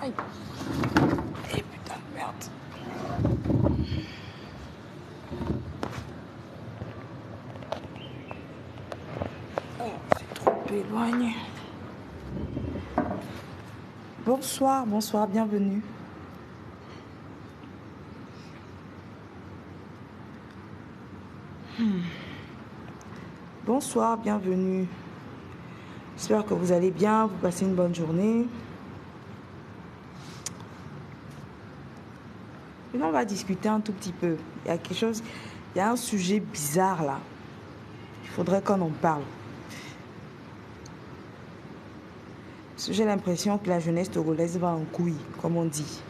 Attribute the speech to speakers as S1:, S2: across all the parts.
S1: Aïe. Eh putain de merde. Oh, c'est trop éloigné. Bonsoir, bonsoir, bienvenue. Bonsoir, bienvenue. J'espère que vous allez bien, vous passez une bonne journée. Et là, on va discuter un tout petit peu. Il y a quelque chose, il y a un sujet bizarre là. Il faudrait qu'on en parle. Parce que j'ai l'impression que la jeunesse togolaise va en couille, comme on dit.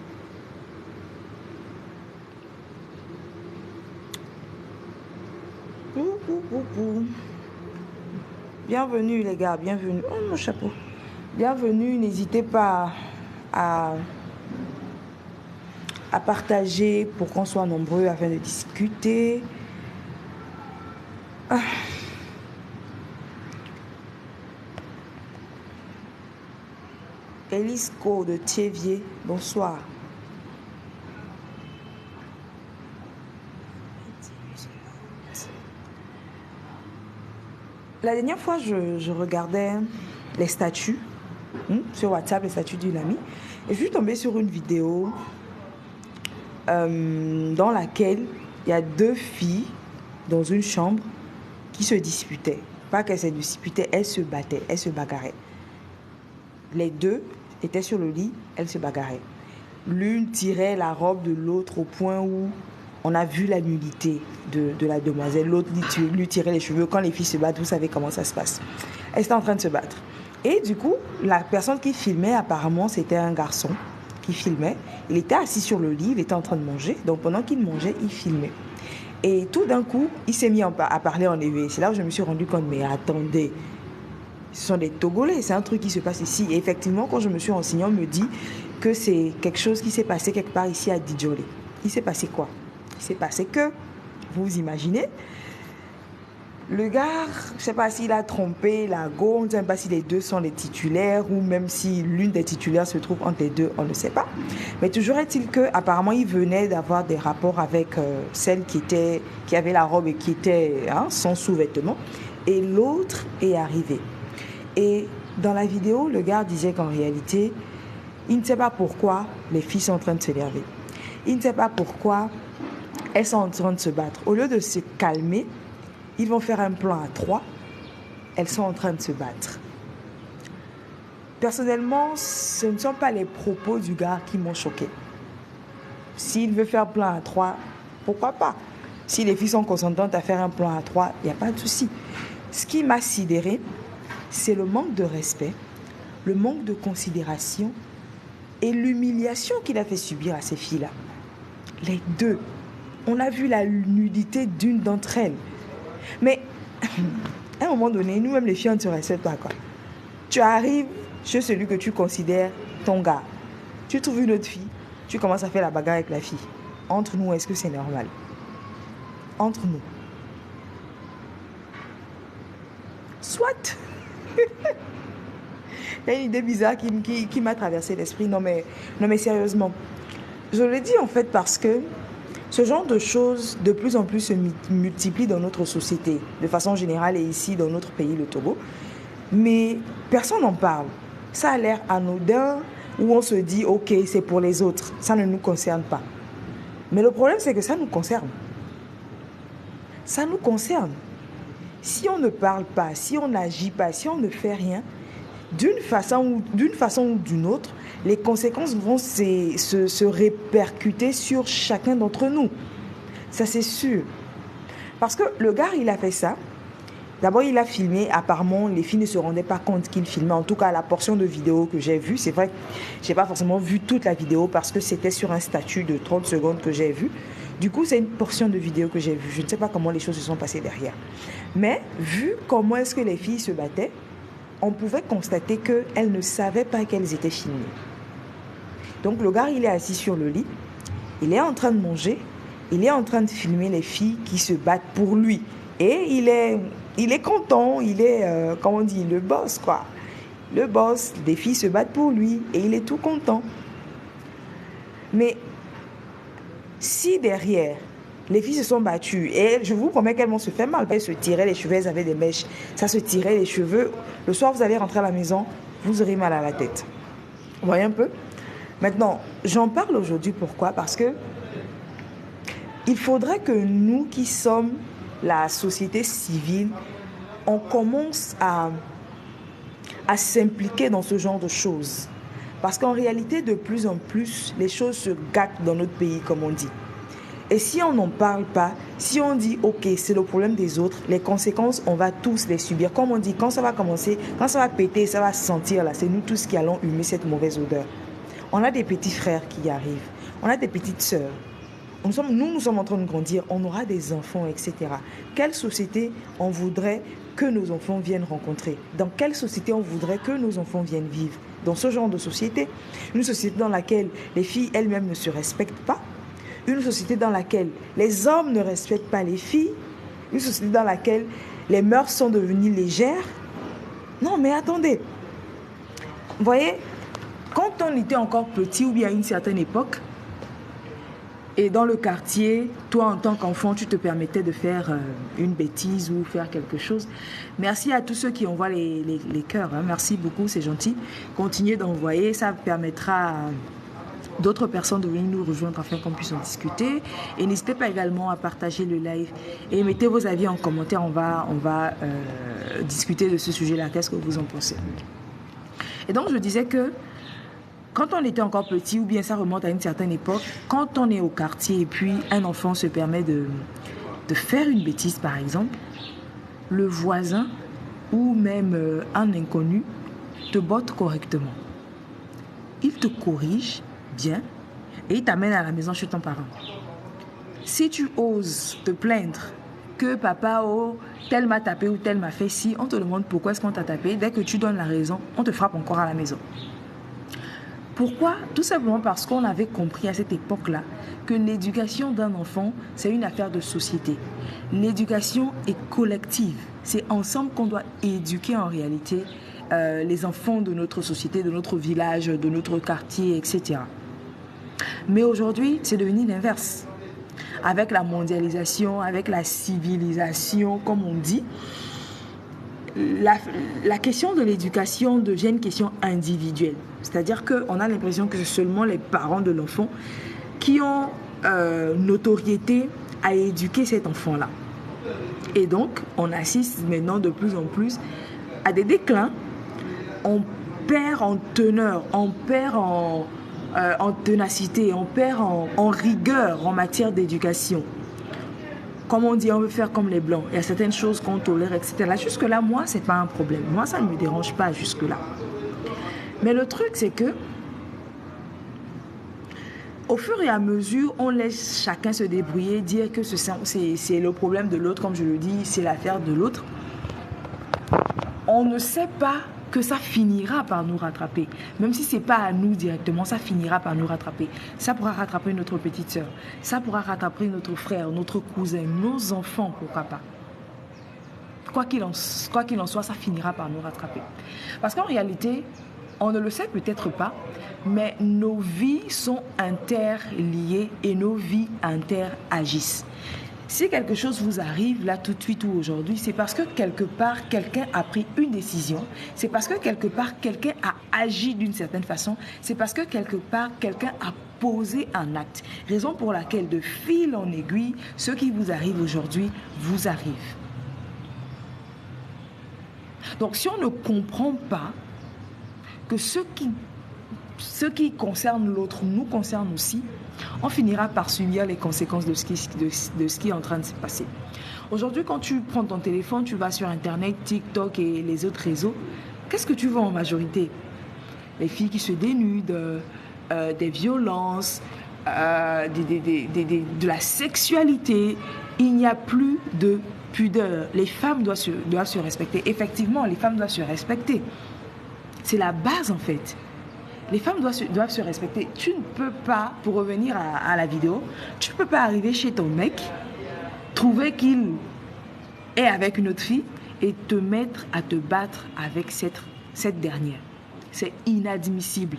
S1: Bienvenue les gars, bienvenue. Oh mon chapeau. Bienvenue, n'hésitez pas à partager pour qu'on soit nombreux afin de discuter. Elisco de Thiévier, bonsoir. La dernière fois, je regardais les statuts sur WhatsApp, les statuts d'une amie, et je suis tombée sur une vidéo dans laquelle il y a deux filles dans une chambre qui se disputaient. Pas qu'elles se disputaient, elles se battaient, elles se bagarraient. Les deux étaient sur le lit, elles se bagarraient. L'une tirait la robe de l'autre au point où on a vu la nudité de la demoiselle. L'autre lui tirait les cheveux. Quand les filles se battent, vous savez comment ça se passe. Elles étaient en train de se battre. Et du coup, la personne qui filmait, apparemment, c'était un garçon qui filmait. Il était assis sur le lit, il était en train de manger. Donc pendant qu'il mangeait, il filmait. Et tout d'un coup, il s'est mis à parler en éveil. C'est là où je me suis rendu compte, mais attendez, ce sont des Togolais, c'est un truc qui se passe ici. Et effectivement, quand je me suis renseignée, on me dit que c'est quelque chose qui s'est passé quelque part ici à Djidjolé. Il s'est passé quoi? Il s'est passé que, vous imaginez, le gars, je ne sais pas s'il a trompé la go, on ne sait pas si les deux sont les titulaires ou même si l'une des titulaires se trouve entre les deux, on ne sait pas. Mais toujours est-il qu'apparemment, il venait d'avoir des rapports avec celle qui avait la robe et qui était sans sous-vêtements. Et l'autre est arrivé. Et dans la vidéo, le gars disait qu'en réalité, il ne sait pas pourquoi les filles sont en train de s'énerver. Il ne sait pas pourquoi elles sont en train de se battre. Au lieu de se calmer, ils vont faire un plan à trois. Elles sont en train de se battre. Personnellement, ce ne sont pas les propos du gars qui m'ont choqué. S'il veut faire plan à trois, pourquoi pas? Si les filles sont consentantes à faire un plan à trois, il n'y a pas de souci. Ce qui m'a sidéré, c'est le manque de respect, le manque de considération et l'humiliation qu'il a fait subir à ces filles-là. Les deux. On a vu la nudité d'une d'entre elles. Mais, à un moment donné, nous-mêmes les filles, on ne se respecte pas, quoi. Tu arrives chez celui que tu considères ton gars. Tu trouves une autre fille, tu commences à faire la bagarre avec la fille. Entre nous, est-ce que c'est normal? Entre nous. Soit. Il y a une idée bizarre qui m'a traversé l'esprit. Non mais sérieusement. Je le dis en fait parce que ce genre de choses de plus en plus se multiplient dans notre société, de façon générale et ici dans notre pays, le Togo. Mais personne n'en parle. Ça a l'air anodin, où on se dit, ok, c'est pour les autres, ça ne nous concerne pas. Mais le problème, c'est que ça nous concerne. Ça nous concerne. Si on ne parle pas, si on n'agit pas, si on ne fait rien, d'une façon ou d'une autre, les conséquences vont se répercuter sur chacun d'entre nous. Ça, c'est sûr. Parce que le gars, il a fait ça. D'abord, il a filmé. Apparemment, les filles ne se rendaient pas compte qu'il filmait. En tout cas, la portion de vidéo que j'ai vue, c'est vrai que je n'ai pas forcément vu toute la vidéo parce que c'était sur un statut de 30 secondes que j'ai vu. Du coup, c'est une portion de vidéo que j'ai vue. Je ne sais pas comment les choses se sont passées derrière. Mais vu comment est-ce que les filles se battaient, on pouvait constater qu'elles ne savaient pas qu'elles étaient filmées. Donc, le gars, il est assis sur le lit. Il est en train de manger. Il est en train de filmer les filles qui se battent pour lui. Et il est content. Il est, comment on dit, le boss, quoi. Le boss, des filles se battent pour lui. Et il est tout content. Mais si derrière, les filles se sont battues, et je vous promets qu'elles vont se faire mal. Elles se tiraient les cheveux, elles avaient des mèches. Ça se tirait les cheveux. Le soir, vous allez rentrer à la maison, vous aurez mal à la tête. Vous voyez un peu? Maintenant, j'en parle aujourd'hui. Pourquoi? Parce que il faudrait que nous qui sommes la société civile, on commence à s'impliquer dans ce genre de choses. Parce qu'en réalité, de plus en plus, les choses se gâtent dans notre pays, comme on dit. Et si on n'en parle pas, si on dit « Ok, c'est le problème des autres », les conséquences, on va tous les subir. Comme on dit, quand ça va commencer, quand ça va péter, ça va se sentir, là, c'est nous tous qui allons humer cette mauvaise odeur. On a des petits frères qui arrivent, on a des petites sœurs. Nous sommes en train de grandir, on aura des enfants, etc. Quelle société on voudrait que nos enfants viennent rencontrer? Dans quelle société on voudrait que nos enfants viennent vivre? Dans ce genre de société. Une société dans laquelle les filles elles-mêmes ne se respectent pas. Une société dans laquelle les hommes ne respectent pas les filles. Une société dans laquelle les mœurs sont devenues légères. Non, mais attendez. Vous voyez, quand on était encore petit ou bien à une certaine époque, et dans le quartier, toi en tant qu'enfant, tu te permettais de faire une bêtise ou faire quelque chose. Merci à tous ceux qui envoient les cœurs. Hein. Merci beaucoup, c'est gentil. Continuez d'envoyer, ça permettra à d'autres personnes de venir nous rejoindre afin qu'on puisse en discuter. Et n'hésitez pas également à partager le live et mettez vos avis en commentaire. On va discuter de ce sujet-là. Qu'est-ce que vous en pensez? Et donc, je disais que quand on était encore petit, ou bien ça remonte à une certaine époque, quand on est au quartier et puis un enfant se permet de faire une bêtise, par exemple, le voisin ou même un inconnu te botte correctement. Il te corrige bien et il t'amène à la maison chez ton parent. Si tu oses te plaindre que papa, oh, tel m'a tapé ou tel m'a fait ci, on te demande pourquoi est-ce qu'on t'a tapé. Dès que tu donnes la raison, on te frappe encore à la maison. Pourquoi? Tout simplement parce qu'on avait compris à cette époque-là que l'éducation d'un enfant, c'est une affaire de société. L'éducation est collective. C'est ensemble qu'on doit éduquer en réalité les enfants de notre société, de notre village, de notre quartier, etc. Mais aujourd'hui, c'est devenu l'inverse. Avec la mondialisation, avec la civilisation, comme on dit, la question de l'éducation devient une question individuelle. C'est-à-dire qu'on a l'impression que c'est seulement les parents de l'enfant qui ont notoriété à éduquer cet enfant-là. Et donc, on assiste maintenant de plus en plus à des déclins. On perd en teneur, on perd en ténacité, on perd en rigueur en matière d'éducation. Comme on dit, on veut faire comme les Blancs. Il y a certaines choses qu'on tolère, etc. Jusque-là, moi, ce n'est pas un problème. Moi, ça ne me dérange pas jusque-là. Mais le truc, c'est que au fur et à mesure, on laisse chacun se débrouiller, dire que c'est le problème de l'autre, comme je le dis, c'est l'affaire de l'autre. On ne sait pas que ça finira par nous rattraper. Même si ce n'est pas à nous directement, ça finira par nous rattraper. Ça pourra rattraper notre petite sœur. Ça pourra rattraper notre frère, notre cousin, nos enfants, pourquoi pas. Quoi qu'il en soit, ça finira par nous rattraper. Parce qu'en réalité, on ne le sait peut-être pas, mais nos vies sont interliées et nos vies interagissent. Si quelque chose vous arrive là tout de suite ou aujourd'hui, c'est parce que quelque part, quelqu'un a pris une décision. C'est parce que quelque part, quelqu'un a agi d'une certaine façon. C'est parce que quelque part, quelqu'un a posé un acte. Raison pour laquelle, de fil en aiguille, ce qui vous arrive aujourd'hui vous arrive. Donc, si on ne comprend pas que ce qui concerne l'autre nous concerne aussi, on finira par subir les conséquences de ce qui est en train de se passer. Aujourd'hui, quand tu prends ton téléphone, tu vas sur Internet, TikTok et les autres réseaux, qu'est-ce que tu vois en majorité? Les filles qui se dénudent, des violences, de la sexualité. Il n'y a plus de pudeur. Les femmes doivent se respecter. Effectivement, les femmes doivent se respecter. C'est la base en fait. Les femmes doivent se respecter. Tu ne peux pas, pour revenir à la vidéo, tu ne peux pas arriver chez ton mec, trouver qu'il est avec une autre fille et te mettre à te battre avec cette dernière. C'est inadmissible.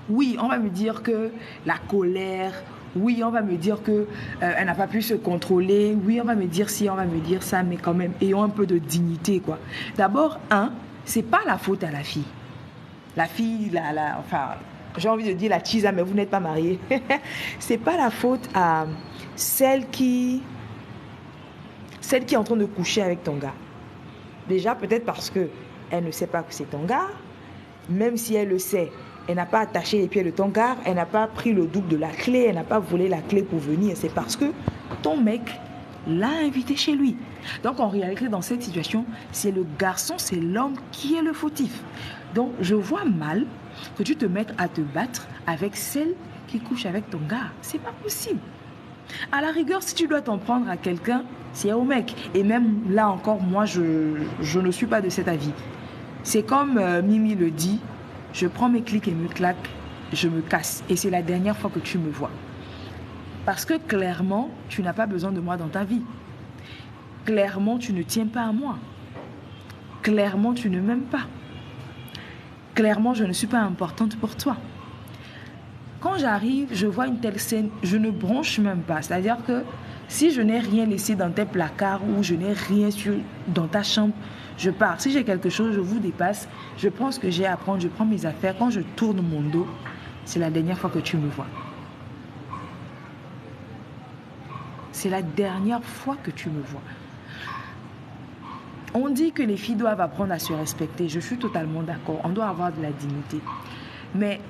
S1: Oui, on va me dire que la colère, oui, on va me dire qu'elle n'a pas pu se contrôler, oui, on va me dire ci, on va me dire ça, mais quand même, ayons un peu de dignité, quoi. D'abord, c'est pas la faute à la fille. La fille, enfin, j'ai envie de dire la chisa, mais vous n'êtes pas mariés. C'est pas la faute à celle qui est en train de coucher avec ton gars. Déjà, peut-être parce qu'elle ne sait pas que c'est ton gars. Même si elle le sait, elle n'a pas attaché les pieds de ton gars, elle n'a pas pris le double de la clé, elle n'a pas volé la clé pour venir. C'est parce que ton mec l'a invité chez lui. Donc, en réalité, dans cette situation, c'est le garçon, c'est l'homme qui est le fautif. Donc, je vois mal que tu te mettes à te battre avec celle qui couche avec ton gars. C'est pas possible. À la rigueur, si tu dois t'en prendre à quelqu'un, c'est au mec. Et même là encore, moi, je ne suis pas de cet avis. C'est comme Mimi le dit, je prends mes clics et mes claques, je me casse. Et c'est la dernière fois que tu me vois. Parce que clairement, tu n'as pas besoin de moi dans ta vie. Clairement, tu ne tiens pas à moi. Clairement, tu ne m'aimes pas. Clairement, je ne suis pas importante pour toi. Quand j'arrive, je vois une telle scène, je ne bronche même pas. C'est-à-dire que si je n'ai rien laissé dans tes placards ou je n'ai rien dans ta chambre, je pars. Si j'ai quelque chose, je vous dépasse. Je prends ce que j'ai à prendre, je prends mes affaires. Quand je tourne mon dos, c'est la dernière fois que tu me vois. C'est la dernière fois que tu me vois. On dit que les filles doivent apprendre à se respecter. Je suis totalement d'accord. On doit avoir de la dignité. Mais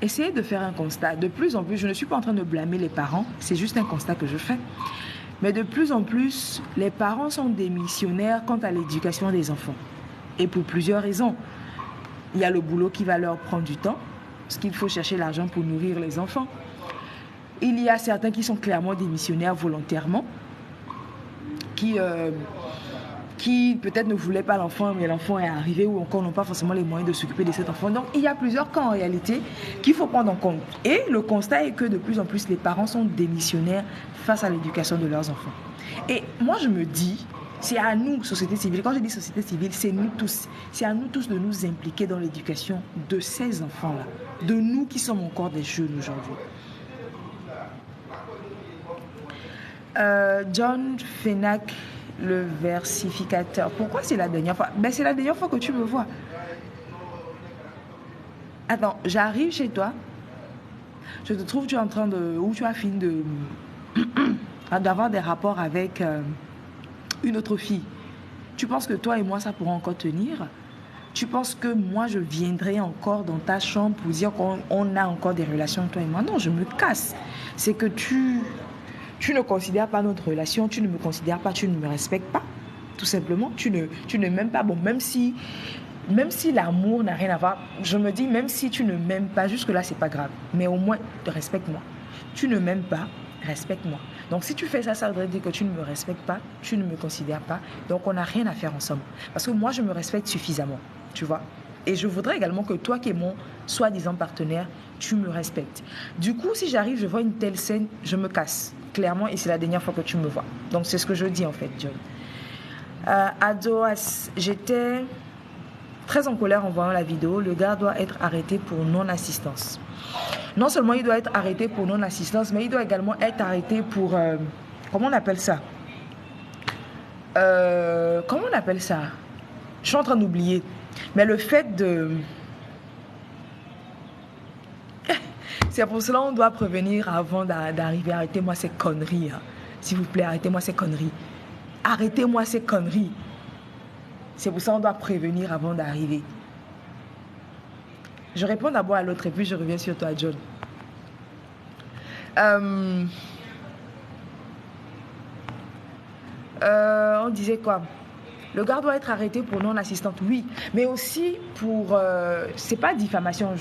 S1: essayez de faire un constat. De plus en plus, je ne suis pas en train de blâmer les parents. C'est juste un constat que je fais. Mais de plus en plus, les parents sont démissionnaires quant à l'éducation des enfants. Et pour plusieurs raisons. Il y a le boulot qui va leur prendre du temps, parce qu'il faut chercher l'argent pour nourrir les enfants. Il y a certains qui sont clairement démissionnaires volontairement, qui peut-être ne voulaient pas l'enfant, mais l'enfant est arrivé, ou encore n'ont pas forcément les moyens de s'occuper de cet enfant. Donc, il y a plusieurs cas en réalité qu'il faut prendre en compte. Et le constat est que de plus en plus, les parents sont démissionnaires face à l'éducation de leurs enfants. Et moi, je me dis, c'est à nous, société civile, quand je dis société civile, c'est nous tous. C'est à nous tous de nous impliquer dans l'éducation de ces enfants-là, de nous qui sommes encore des jeunes aujourd'hui. John Fenac, le versificateur. Pourquoi c'est la dernière fois? Ben, c'est la dernière fois que tu me vois. Attends, j'arrive chez toi. Je te trouve, tu es en train de... Ou tu as fini d'avoir des rapports avec une autre fille. Tu penses que toi et moi, ça pourra encore tenir? Tu penses que moi, je viendrai encore dans ta chambre pour dire qu'on a encore des relations, toi et moi? Non, je me casse. C'est que tu ne considères pas notre relation, tu ne me considères pas, tu ne me respectes pas. Tout simplement, tu ne m'aimes pas. Bon, même si l'amour n'a rien à voir, je me dis, même si tu ne m'aimes pas, jusque-là, c'est pas grave. Mais au moins, respecte-moi. Tu ne m'aimes pas, respecte-moi. Donc, si tu fais ça, ça voudrait dire que tu ne me respectes pas, tu ne me considères pas. Donc, on n'a rien à faire ensemble. Parce que moi, je me respecte suffisamment, tu vois. Et je voudrais également que toi, qui es mon soi-disant partenaire, tu me respectes. Du coup, si j'arrive, je vois une telle scène, je me casse, clairement, et c'est la dernière fois que tu me vois. Donc, c'est ce que je dis, en fait, John. Adoas, j'étais très en colère en voyant la vidéo. Le gars doit être arrêté pour non-assistance. Non seulement il doit être arrêté pour non-assistance, mais il doit également être arrêté pour comment on appelle ça? Comment on appelle ça? Je suis en train d'oublier. Mais le fait de... C'est pour cela qu'on doit prévenir avant d'arriver. Arrêtez-moi ces conneries. Hein. S'il vous plaît, arrêtez-moi ces conneries. Arrêtez-moi ces conneries. C'est pour ça qu'on doit prévenir avant d'arriver. Je réponds d'abord à l'autre et puis je reviens sur toi, John. On disait quoi? Le gars doit être arrêté pour non-assistante, oui. Mais aussi pour... c'est pas diffamation,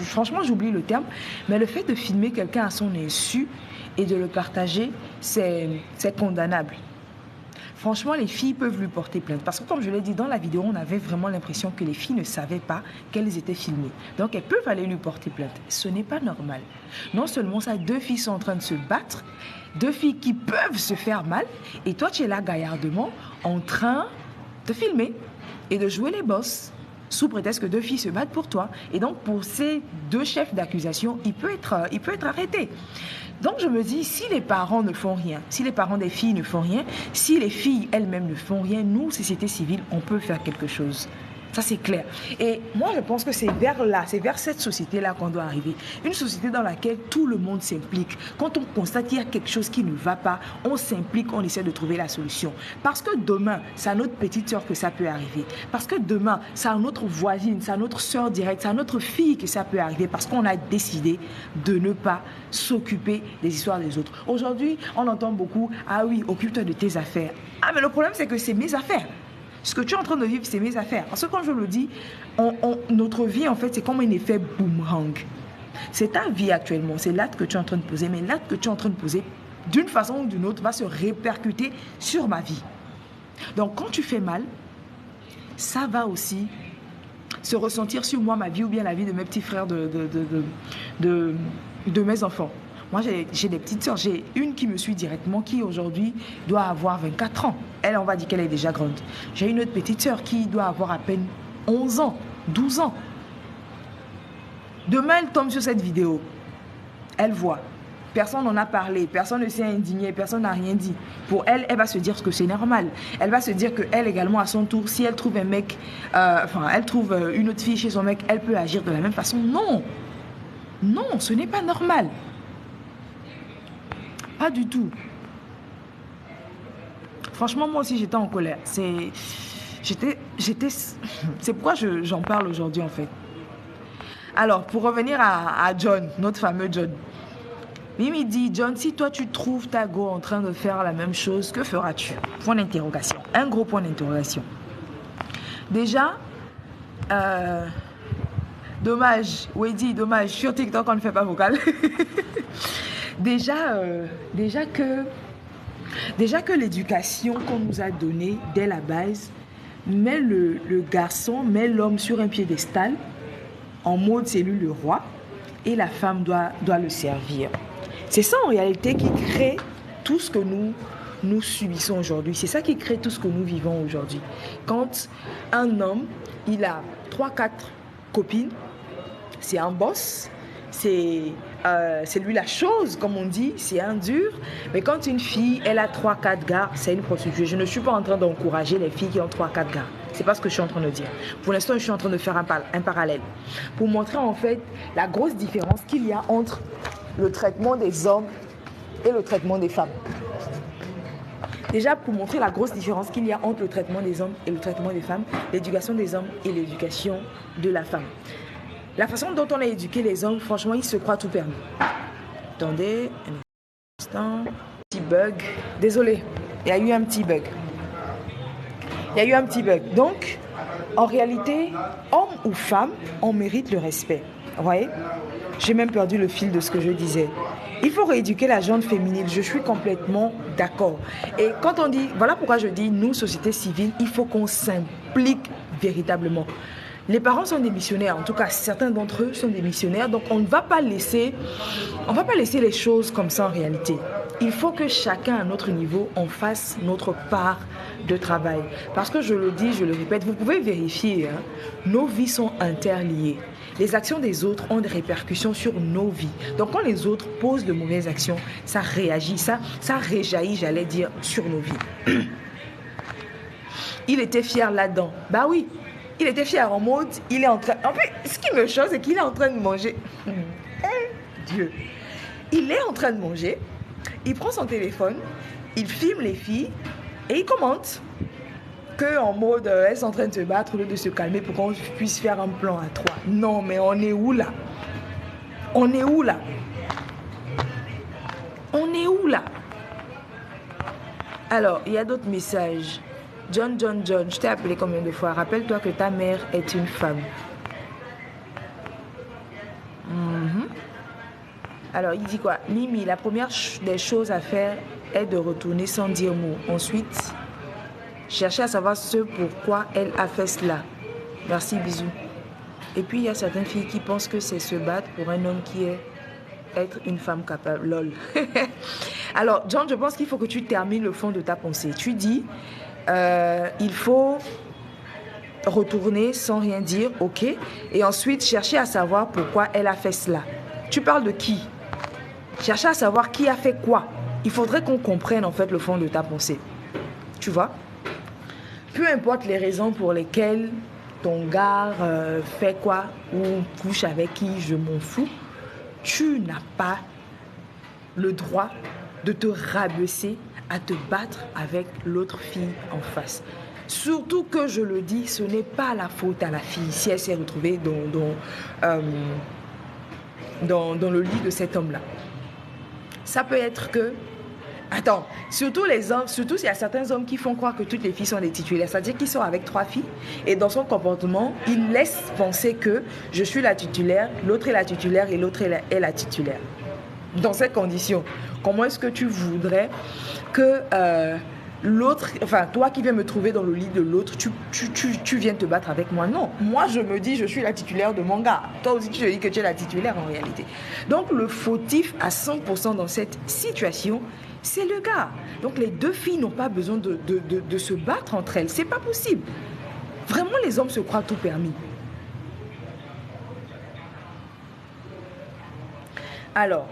S1: franchement j'oublie le terme. Mais le fait de filmer quelqu'un à son insu et de le partager, c'est condamnable. Franchement, les filles peuvent lui porter plainte. Parce que comme je l'ai dit, dans la vidéo, on avait vraiment l'impression que les filles ne savaient pas qu'elles étaient filmées. Donc, elles peuvent aller lui porter plainte. Ce n'est pas normal. Non seulement ça, 2 filles sont en train de se battre, 2 filles qui peuvent se faire mal, et toi, tu es là gaillardement en train de filmer et de jouer les boss, sous prétexte que 2 filles se battent pour toi. Et donc, pour ces 2 chefs d'accusation, il peut être arrêté. Donc, je me dis, si les parents ne font rien, si les parents des filles ne font rien, si les filles elles-mêmes ne font rien, nous, société civile, on peut faire quelque chose. Ça, c'est clair. Et moi, je pense que c'est vers là, c'est vers cette société-là qu'on doit arriver. Une société dans laquelle tout le monde s'implique. Quand on constate qu'il y a quelque chose qui ne va pas, on s'implique, on essaie de trouver la solution. Parce que demain, c'est à notre petite soeur que ça peut arriver. Parce que demain, c'est à notre voisine, c'est à notre soeur directe, c'est à notre fille que ça peut arriver. Parce qu'on a décidé de ne pas s'occuper des histoires des autres. Aujourd'hui, on entend beaucoup, ah oui, occupe-toi de tes affaires. Ah, mais le problème, c'est que c'est mes affaires. Ce que tu es en train de vivre, c'est mes affaires. Parce que quand je le dis, notre vie, en fait, c'est comme un effet boomerang. C'est ta vie actuellement, c'est l'acte que tu es en train de poser, mais l'acte que tu es en train de poser, d'une façon ou d'une autre, va se répercuter sur ma vie. Donc, quand tu fais mal, ça va aussi se ressentir sur moi, ma vie, ou bien la vie de mes petits frères, de mes enfants. Moi, j'ai des petites sœurs. J'ai une qui me suit directement, qui aujourd'hui doit avoir 24 ans. Elle, on va dire qu'elle est déjà grande. J'ai une autre petite sœur qui doit avoir à peine 11 ans, 12 ans. Demain, elle tombe sur cette vidéo. Elle voit. Personne n'en a parlé. Personne ne s'est indigné. Personne n'a rien dit. Pour elle, elle va se dire que c'est normal. Elle va se dire qu'elle également, à son tour, si elle trouve un mec, elle trouve une autre fille chez son mec, elle peut agir de la même façon. Non. Non, ce n'est pas normal. Pas du tout. Franchement, moi aussi, j'étais en colère. C'est pourquoi j'en parle aujourd'hui, en fait. Alors, pour revenir à John, notre fameux John. Mimi dit, John, si toi, tu trouves ta go en train de faire la même chose, que feras-tu? Point d'interrogation. Un gros point d'interrogation. Déjà, dommage. Weddy, dommage. Sur TikTok, on ne fait pas vocal. Déjà que l'éducation qu'on nous a donnée dès la base met le garçon, met l'homme sur un piédestal, en mode c'est lui le roi, et la femme doit le servir. C'est ça en réalité qui crée tout ce que nous subissons aujourd'hui. C'est ça qui crée tout ce que nous vivons aujourd'hui. Quand un homme, il a 3-4 copines, c'est un boss, c'est lui la chose, comme on dit, c'est un dur. Mais quand une fille, elle a 3-4 gars, c'est une prostituée. Je ne suis pas en train d'encourager les filles qui ont 3-4 gars. C'est pas ce que je suis en train de dire. Pour l'instant, je suis en train de faire un parallèle. Pour montrer en fait la grosse différence qu'il y a entre le traitement des hommes et le traitement des femmes. Déjà, pour montrer la grosse différence qu'il y a entre le traitement des hommes et le traitement des femmes, l'éducation des hommes et l'éducation de la femme. La façon dont on a éduqué les hommes, franchement, ils se croient tout permis. Attendez, un instant. Petit bug. Désolé, il y a eu un petit bug. Donc, en réalité, homme ou femme, on mérite le respect. Vous voyez? J'ai même perdu le fil de ce que je disais. Il faut rééduquer la gente féminine. Je suis complètement d'accord. Et quand on dit, voilà pourquoi je dis, nous, société civile, il faut qu'on s'implique véritablement. Les parents sont des missionnaires, en tout cas certains d'entre eux sont des missionnaires, donc on ne va pas laisser les choses comme ça en réalité. il faut que chacun à notre niveau, on fasse notre part de travail. Parce que je le dis, je le répète, vous pouvez vérifier, hein, nos vies sont interliées. Les actions des autres ont des répercussions sur nos vies. Donc quand les autres posent de mauvaises actions, ça réagit, ça réjaillit, j'allais dire, sur nos vies. Il était fier là-dedans. Bah oui, il était fier en mode, il est en train... En fait, ce qui me choque, c'est qu'il est en train de manger. Dieu. Il est en train de manger, il prend son téléphone, il filme les filles et il commente que en mode elles sont en train de se battre au lieu de se calmer pour qu'on puisse faire un plan à trois. Non, mais on est où là? On est où là? On est où là? Alors, il y a d'autres messages. John, je t'ai appelé combien de fois? Rappelle-toi que ta mère est une femme. Alors, il dit quoi? Mimi, la première des choses à faire est de retourner sans dire mot. Ensuite, chercher à savoir ce pourquoi elle a fait cela. Merci, bisous. Et puis, il y a certaines filles qui pensent que c'est se battre pour un homme qui est être une femme capable. Lol. Alors, John, je pense qu'il faut que tu termines le fond de ta pensée. Tu dis, il faut retourner sans rien dire, ok? Et ensuite, chercher à savoir pourquoi elle a fait cela. Tu parles de qui? Chercher à savoir qui a fait quoi. Il faudrait qu'on comprenne en fait le fond de ta pensée. Tu vois? Peu importe les raisons pour lesquelles ton gars fait quoi ou couche avec qui, je m'en fous. Tu n'as pas le droit de te rabaisser à te battre avec l'autre fille en face. Surtout que je le dis, ce n'est pas la faute à la fille si elle s'est retrouvée dans le lit de cet homme-là. Ça peut être que... Attends, surtout les hommes, surtout s'il y a certains hommes qui font croire que toutes les filles sont des titulaires. C'est-à-dire qu'ils sont avec 3 filles et dans son comportement, il laisse penser que je suis la titulaire, l'autre est la titulaire et l'autre est la titulaire. Dans ces conditions, comment est-ce que tu voudrais que l'autre, enfin toi qui viens me trouver dans le lit de l'autre, tu viens te battre avec moi? Non, moi je me dis je suis la titulaire de mon gars. Toi aussi tu te dis que tu es la titulaire en réalité. Donc le fautif à 100% dans cette situation, c'est le gars. Donc les 2 filles n'ont pas besoin de se battre entre elles. C'est pas possible. Vraiment, les hommes se croient tout permis. Alors,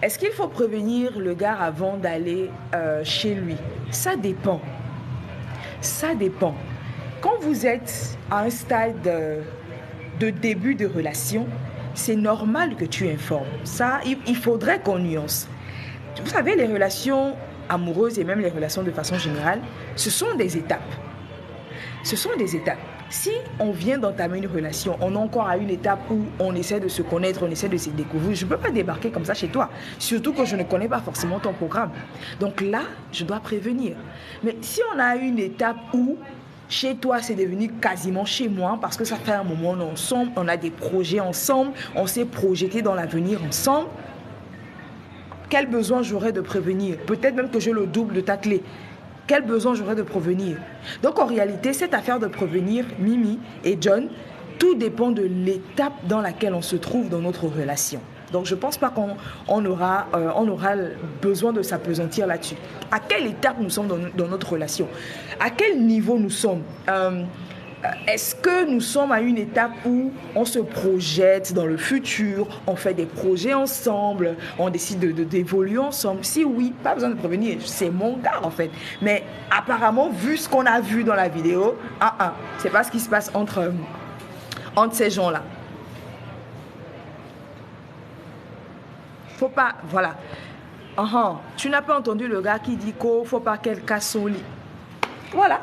S1: est-ce qu'il faut prévenir le gars avant d'aller chez lui? Ça dépend. Ça dépend. Quand vous êtes à un stade de début de relation, c'est normal que tu informes. Ça, il faudrait qu'on nuance. Vous savez, les relations amoureuses et même les relations de façon générale, ce sont des étapes. Ce sont des étapes. Si on vient d'entamer une relation, on est encore à une étape où on essaie de se connaître, on essaie de se découvrir. Je ne peux pas débarquer comme ça chez toi, surtout que je ne connais pas forcément ton programme. Donc là, je dois prévenir. Mais si on a une étape où chez toi, c'est devenu quasiment chez moi parce que ça fait un moment on est ensemble, on a des projets ensemble, on s'est projeté dans l'avenir ensemble. Quel besoin j'aurais de prévenir? Peut-être même que j'ai le double de ta clé. Quel besoin j'aurais de prévenir? Donc en réalité, cette affaire de prévenir, Mimi et John, tout dépend de l'étape dans laquelle on se trouve dans notre relation. Donc je ne pense pas qu'on aura besoin de s'appesantir là-dessus. À quelle étape nous sommes dans notre relation? À quel niveau nous sommes? Est-ce que nous sommes à une étape où on se projette dans le futur, on fait des projets ensemble, on décide d'évoluer ensemble? Si oui, pas besoin de prévenir, c'est mon gars en fait. Mais apparemment, vu ce qu'on a vu dans la vidéo, c'est pas ce qui se passe entre ces gens-là. Faut pas, voilà. Tu n'as pas entendu le gars qui dit qu'il ne faut pas qu'elle casse son lit. Voilà.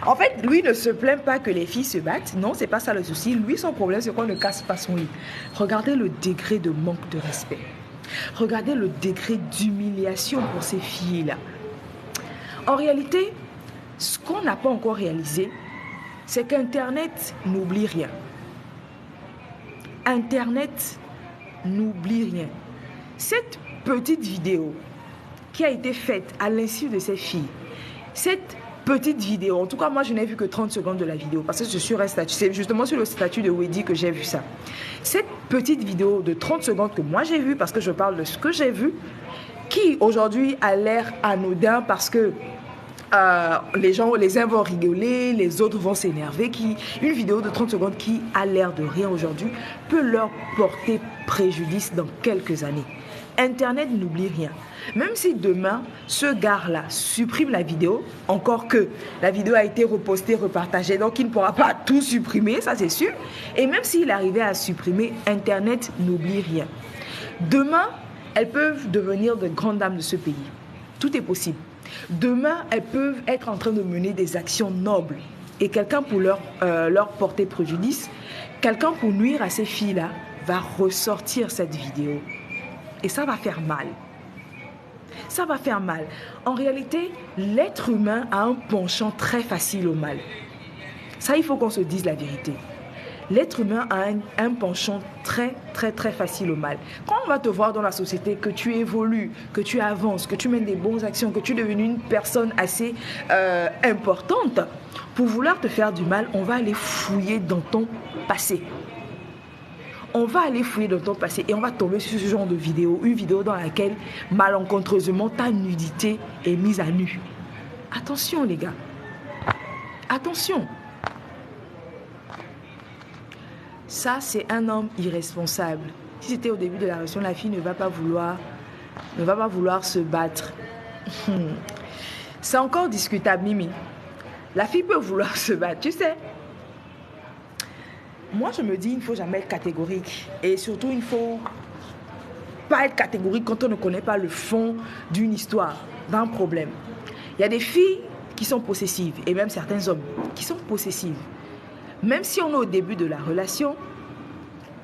S1: En fait, lui ne se plaint pas que les filles se battent. Non, c'est pas ça le souci. Lui, son problème, c'est qu'on ne casse pas son lit. Regardez le degré de manque de respect. Regardez le degré d'humiliation pour ces filles-là. En réalité, ce qu'on n'a pas encore réalisé, c'est qu'Internet n'oublie rien. Internet n'oublie rien. Cette petite vidéo qui a été faite à l'insu de ces filles, cette petite vidéo. En tout cas, moi, je n'ai vu que 30 secondes de la vidéo parce que c'est sur un statut. C'est justement sur le statut de Weddy que j'ai vu ça. Cette petite vidéo de 30 secondes que moi j'ai vue, parce que je parle de ce que j'ai vu, qui aujourd'hui a l'air anodin parce que les uns vont rigoler, les autres vont s'énerver. Une vidéo de 30 secondes qui a l'air de rien aujourd'hui peut leur porter préjudice dans quelques années. Internet n'oublie rien. Même si demain, ce gars-là supprime la vidéo, encore que la vidéo a été repostée, repartagée, donc il ne pourra pas tout supprimer, ça c'est sûr. Et même s'il arrivait à supprimer, Internet n'oublie rien. Demain, elles peuvent devenir de grandes dames de ce pays. Tout est possible. Demain, elles peuvent être en train de mener des actions nobles. Et quelqu'un pour leur porter préjudice, quelqu'un pour nuire à ces filles-là, va ressortir cette vidéo. Et ça va faire mal. Ça va faire mal. En réalité, l'être humain a un penchant très facile au mal. Ça, il faut qu'on se dise la vérité. L'être humain a un penchant très, très, très facile au mal. Quand on va te voir dans la société, que tu évolues, que tu avances, que tu mènes des bonnes actions, que tu es devenu une personne assez importante, pour vouloir te faire du mal, on va aller fouiller dans ton passé. On va aller fouiller dans ton passé et on va tomber sur ce genre de vidéo, une vidéo dans laquelle malencontreusement ta nudité est mise à nu. Attention les gars, attention. Ça c'est un homme irresponsable. Si c'était au début de la relation, la fille ne va pas vouloir se battre. C'est encore discutable, Mimi. La fille peut vouloir se battre, tu sais. Moi, je me dis, il ne faut jamais être catégorique. Et surtout, il ne faut pas être catégorique quand on ne connaît pas le fond d'une histoire, d'un problème. Il y a des filles qui sont possessives, et même certains hommes qui sont possessifs. Même si on est au début de la relation,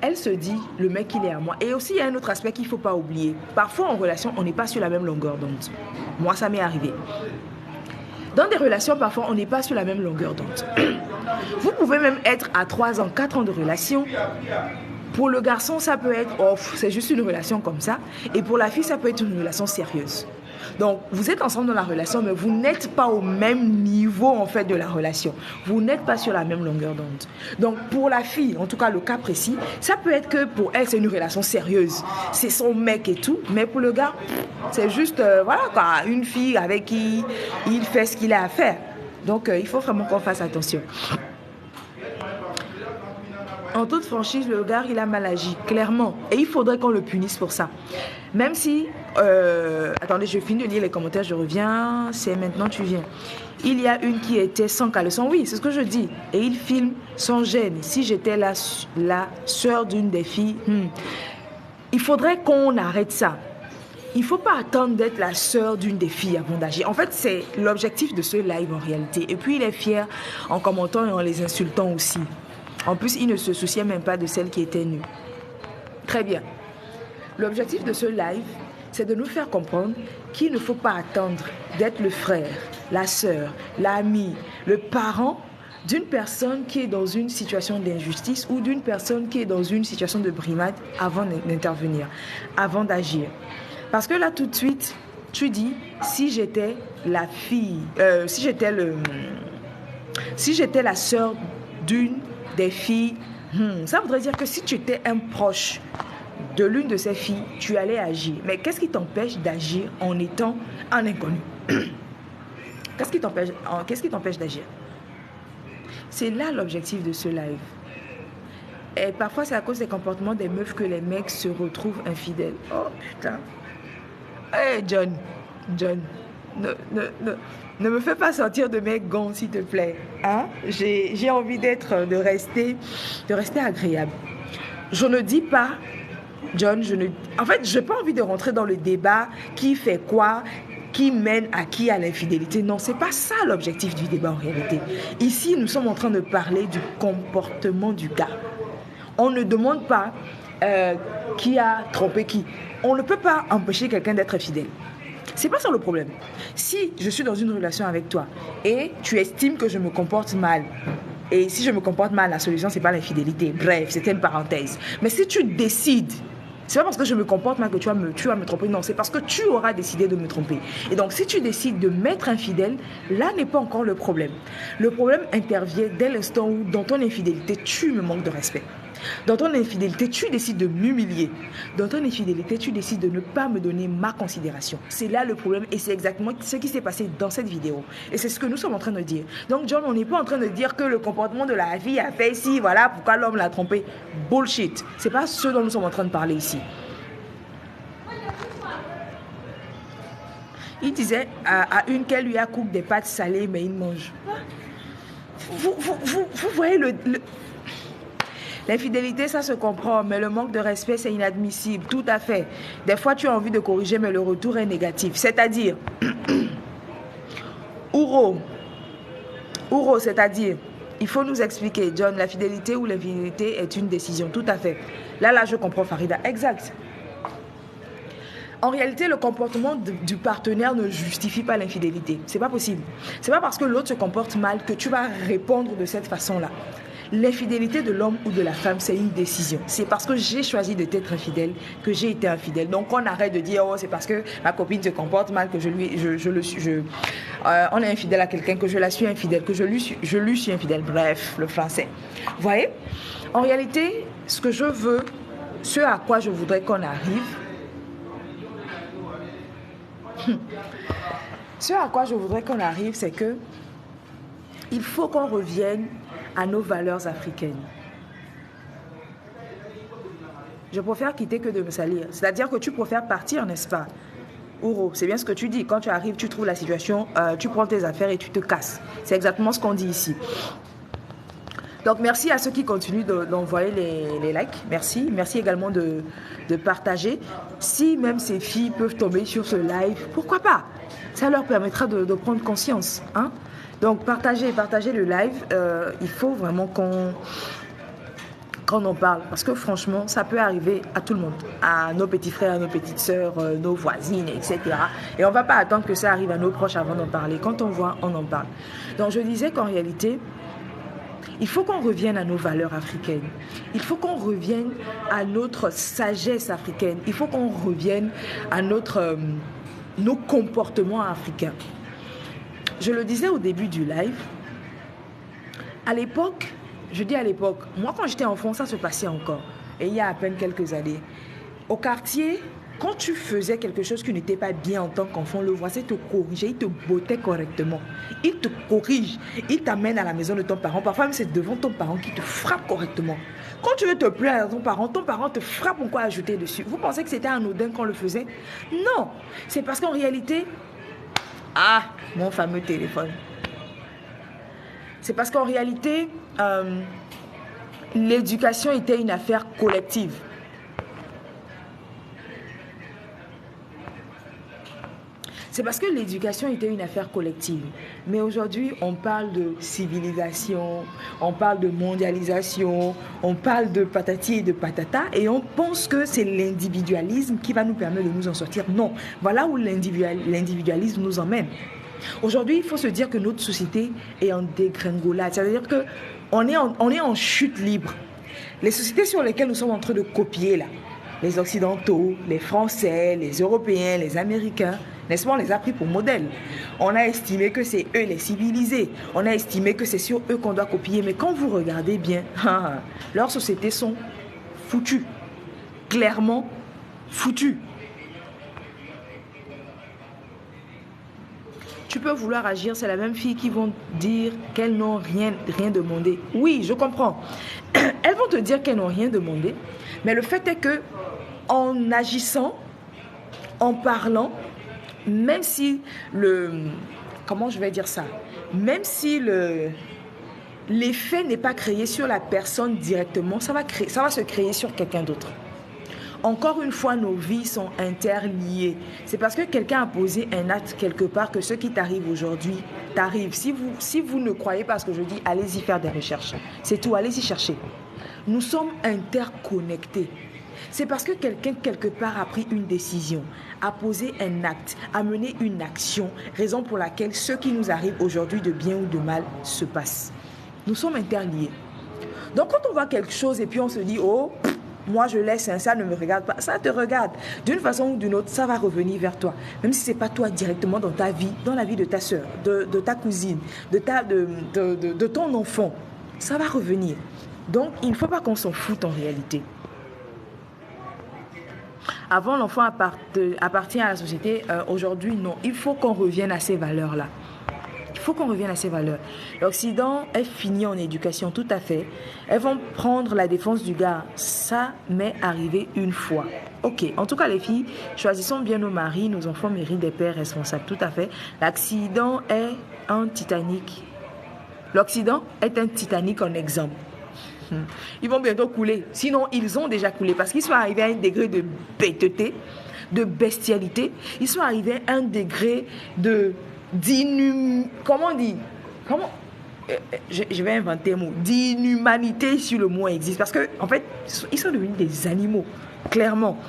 S1: elle se dit, le mec, il est à moi. Et aussi, il y a un autre aspect qu'il ne faut pas oublier. Parfois, en relation, on n'est pas sur la même longueur d'onde. Moi, ça m'est arrivé. Dans des relations, parfois, on n'est pas sur la même longueur d'onde. Vous pouvez même être à 3 ans, 4 ans de relation. Pour le garçon, ça peut être c'est juste une relation comme ça. Et pour la fille, ça peut être une relation sérieuse. Donc, vous êtes ensemble dans la relation, mais vous n'êtes pas au même niveau, en fait, de la relation. Vous n'êtes pas sur la même longueur d'onde. Donc, pour la fille, en tout cas, le cas précis, ça peut être que pour elle, c'est une relation sérieuse. C'est son mec et tout. Mais pour le gars, c'est juste, voilà, quoi, une fille avec qui il fait ce qu'il a à faire. Donc, il faut vraiment qu'on fasse attention. En toute franchise, le gars, il a mal agi, clairement. Et il faudrait qu'on le punisse pour ça. Même si... attendez, je finis de lire les commentaires, je reviens. C'est maintenant, tu viens. Il y a une qui était sans caleçon. Oui, c'est ce que je dis. Et il filme sans gêne. Si j'étais la sœur d'une des filles, il faudrait qu'on arrête ça. Il ne faut pas attendre d'être la sœur d'une des filles avant d'agir. En fait, c'est l'objectif de ce live en réalité. Et puis, il est fier en commentant et en les insultant aussi. En plus, il ne se souciait même pas de celle qui était nue. Très bien. L'objectif de ce live, c'est de nous faire comprendre qu'il ne faut pas attendre d'être le frère, la sœur, l'ami, le parent d'une personne qui est dans une situation d'injustice ou d'une personne qui est dans une situation de brimade avant d'intervenir, avant d'agir. Parce que là, tout de suite, tu dis, si j'étais la fille, si j'étais la sœur d'une des filles, ça voudrait dire que si tu étais un proche de l'une de ces filles, tu allais agir. Mais qu'est-ce qui t'empêche d'agir en étant un inconnu? Qu'est-ce qui t'empêche d'agir? C'est là l'objectif de ce live. Et parfois, c'est à cause des comportements des meufs que les mecs se retrouvent infidèles. Oh putain. Hey John, ne me fais pas sortir de mes gants, s'il te plaît. Hein? J'ai envie de rester agréable. Je ne dis pas, John, en fait, je n'ai pas envie de rentrer dans le débat qui fait quoi, qui mène à qui à l'infidélité. Non, ce n'est pas ça l'objectif du débat en réalité. Ici, nous sommes en train de parler du comportement du gars. On ne demande pas qui a trompé qui. On ne peut pas empêcher quelqu'un d'être fidèle. C'est pas ça le problème. Si je suis dans une relation avec toi et tu estimes que je me comporte mal, et si je me comporte mal, la solution, c'est pas l'infidélité. Bref, c'était une parenthèse. Mais si tu décides C'est pas parce que je me comporte mal que tu vas me tromper. Non, c'est parce que tu auras décidé de me tromper. Et donc, si tu décides de m'être infidèle, là n'est pas encore le problème. Le problème intervient dès l'instant où, dans ton infidélité, tu me manques de respect. Dans ton infidélité, tu décides de m'humilier. Dans ton infidélité, tu décides de ne pas me donner ma considération. C'est là le problème et c'est exactement ce qui s'est passé dans cette vidéo. Et c'est ce que nous sommes en train de dire. Donc, John, on n'est pas en train de dire que le comportement de la fille a fait ici, voilà pourquoi l'homme l'a trompé. Bullshit. C'est pas ce dont nous sommes en train de parler ici. Il disait à une qu'elle lui a coupé des pâtes salées, mais il mange. Vous voyez l'infidélité, ça se comprend, mais le manque de respect, c'est inadmissible, tout à fait. Des fois, tu as envie de corriger, mais le retour est négatif. C'est-à-dire, Ouro, c'est-à-dire, il faut nous expliquer, John, la fidélité ou l'infidélité est une décision, tout à fait. Là, je comprends Farida, exact. En réalité, le comportement du partenaire ne justifie pas l'infidélité. C'est pas possible. C'est pas parce que l'autre se comporte mal que tu vas répondre de cette façon-là. L'infidélité de l'homme ou de la femme, c'est une décision. C'est parce que j'ai choisi de t'être infidèle que j'ai été infidèle. Donc, on arrête de dire, oh, c'est parce que ma copine se comporte mal que on est infidèle à quelqu'un, que je la suis infidèle, que je lui suis infidèle. Bref, le français. Vous voyez? En réalité, ce à quoi je voudrais qu'on arrive, c'est que il faut qu'on revienne à nos valeurs africaines. Je préfère quitter que de me salir. C'est-à-dire que tu préfères partir, n'est-ce pas? Ouro, c'est bien ce que tu dis. Quand tu arrives, tu trouves la situation, tu prends tes affaires et tu te casses. C'est exactement ce qu'on dit ici. Donc, merci à ceux qui continuent d'envoyer les likes. Merci. Merci également de partager. Si même ces filles peuvent tomber sur ce live, pourquoi pas? Ça leur permettra de prendre conscience. Hein? Donc, partagez le live. Il faut vraiment qu'on en parle. Parce que franchement, ça peut arriver à tout le monde. À nos petits frères, à nos petites sœurs, nos voisines, etc. Et on ne va pas attendre que ça arrive à nos proches avant d'en parler. Quand on voit, on en parle. Donc, je disais qu'en réalité, il faut qu'on revienne à nos valeurs africaines. Il faut qu'on revienne à notre sagesse africaine. Il faut qu'on revienne à nos comportements africains. Je le disais au début du live, à l'époque, moi quand j'étais enfant, ça se passait encore. Et il y a à peine quelques années. Au quartier, quand tu faisais quelque chose qui n'était pas bien en tant qu'enfant, le voisin te corrigeait, il te bottait correctement. Il te corrige, il t'amène à la maison de ton parent. Parfois même c'est devant ton parent qui te frappe correctement. Quand tu veux te plaindre à ton parent te frappe encore ajouter dessus. Vous pensez que c'était anodin qu'on le faisait? Non, c'est parce qu'en réalité... Ah, mon fameux téléphone. C'est parce qu'en réalité, l'éducation était une affaire collective. C'est parce que l'éducation était une affaire collective. Mais aujourd'hui, on parle de civilisation, on parle de mondialisation, on parle de patati et de patata, et on pense que c'est l'individualisme qui va nous permettre de nous en sortir. Non, voilà où l'individualisme nous emmène. Aujourd'hui, il faut se dire que notre société est en dégringolade. C'est-à-dire qu'on est en chute libre. Les sociétés sur lesquelles nous sommes en train de copier, là, les Occidentaux, les Français, les Européens, les Américains, n'est-ce pas, on les a pris pour modèle. On a estimé que c'est eux les civilisés. On a estimé que c'est sur eux qu'on doit copier. Mais quand vous regardez bien, leurs sociétés sont foutues. Clairement foutues. Tu peux vouloir agir, c'est la même fille qui vont dire qu'elles n'ont rien demandé. Oui, je comprends. Elles vont te dire qu'elles n'ont rien demandé. Mais le fait est que en agissant, en parlant, même si l'effet n'est pas créé sur la personne directement, ça va se créer sur quelqu'un d'autre. Encore une fois, nos vies sont interliées. C'est parce que quelqu'un a posé un acte quelque part que ce qui t'arrive aujourd'hui t'arrive. Si vous ne croyez pas ce que je dis, allez-y faire des recherches. C'est tout, allez-y chercher. Nous sommes interconnectés. C'est parce que quelqu'un, quelque part, a pris une décision, a posé un acte, a mené une action, raison pour laquelle ce qui nous arrive aujourd'hui de bien ou de mal se passe. Nous sommes interliés. Donc, quand on voit quelque chose et puis on se dit, oh, moi je laisse, hein, ça ne me regarde pas. Ça te regarde. D'une façon ou d'une autre, ça va revenir vers toi. Même si ce n'est pas toi directement dans ta vie, dans la vie de ta soeur, de ta cousine, de ton enfant. Ça va revenir. Donc, il ne faut pas qu'on s'en foute en réalité. Avant, l'enfant appartient à la société. Aujourd'hui, non. Il faut qu'on revienne à ces valeurs-là. Il faut qu'on revienne à ces valeurs. L'Occident est fini en éducation, tout à fait. Elles vont prendre la défense du gars. Ça m'est arrivé une fois. Ok, en tout cas les filles, choisissons bien nos maris, nos enfants méritent des pères responsables, tout à fait. L'Occident est un Titanic. L'Occident est un Titanic en exemple. Ils vont bientôt couler. Sinon, ils ont déjà coulé parce qu'ils sont arrivés à un degré de bêteté, de bestialité. Ils sont arrivés à un degré comment on dit? Je vais inventer un mot. D'inhumanité, si le mot existe. Parce que, en fait, ils sont devenus des animaux, clairement.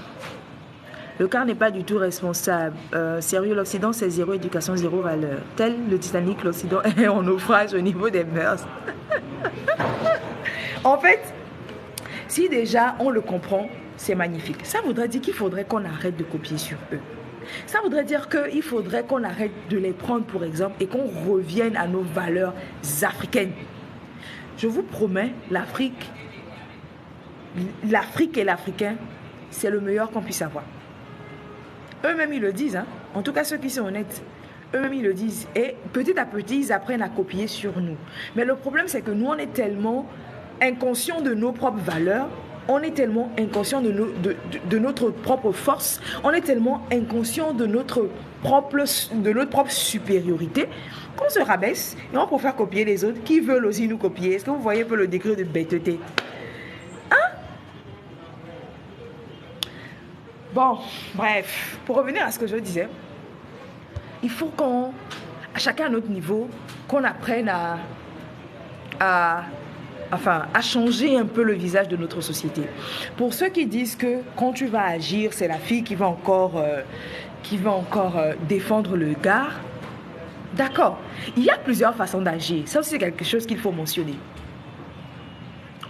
S1: Le car n'est pas du tout responsable. Sérieux, l'Occident, c'est zéro éducation, zéro valeur. Tel le Titanic, l'Occident est en naufrage au niveau des mœurs. En fait, si déjà on le comprend, c'est magnifique. Ça voudrait dire qu'il faudrait qu'on arrête de copier sur eux. Ça voudrait dire qu'il faudrait qu'on arrête de les prendre pour exemple et qu'on revienne à nos valeurs africaines. Je vous promets, l'Afrique et l'Africain, c'est le meilleur qu'on puisse avoir. Eux-mêmes, ils le disent, hein. En tout cas, ceux qui sont honnêtes, eux-mêmes, ils le disent. Et petit à petit, ils apprennent à copier sur nous. Mais le problème, c'est que nous, on est tellement inconscients de nos propres valeurs, on est tellement inconscients de notre propre force, on est tellement inconscients de notre propre supériorité qu'on se rabaisse et on préfère copier les autres qui veulent aussi nous copier. Est-ce que vous voyez un peu le degré de bêteté? Hein? Bon, bref, pour revenir à ce que je disais, il faut à chacun à notre niveau, qu'on apprenne à changer un peu le visage de notre société. Pour ceux qui disent que quand tu vas agir, c'est la fille qui va encore défendre le gars, d'accord. Il y a plusieurs façons d'agir. Ça aussi, c'est quelque chose qu'il faut mentionner.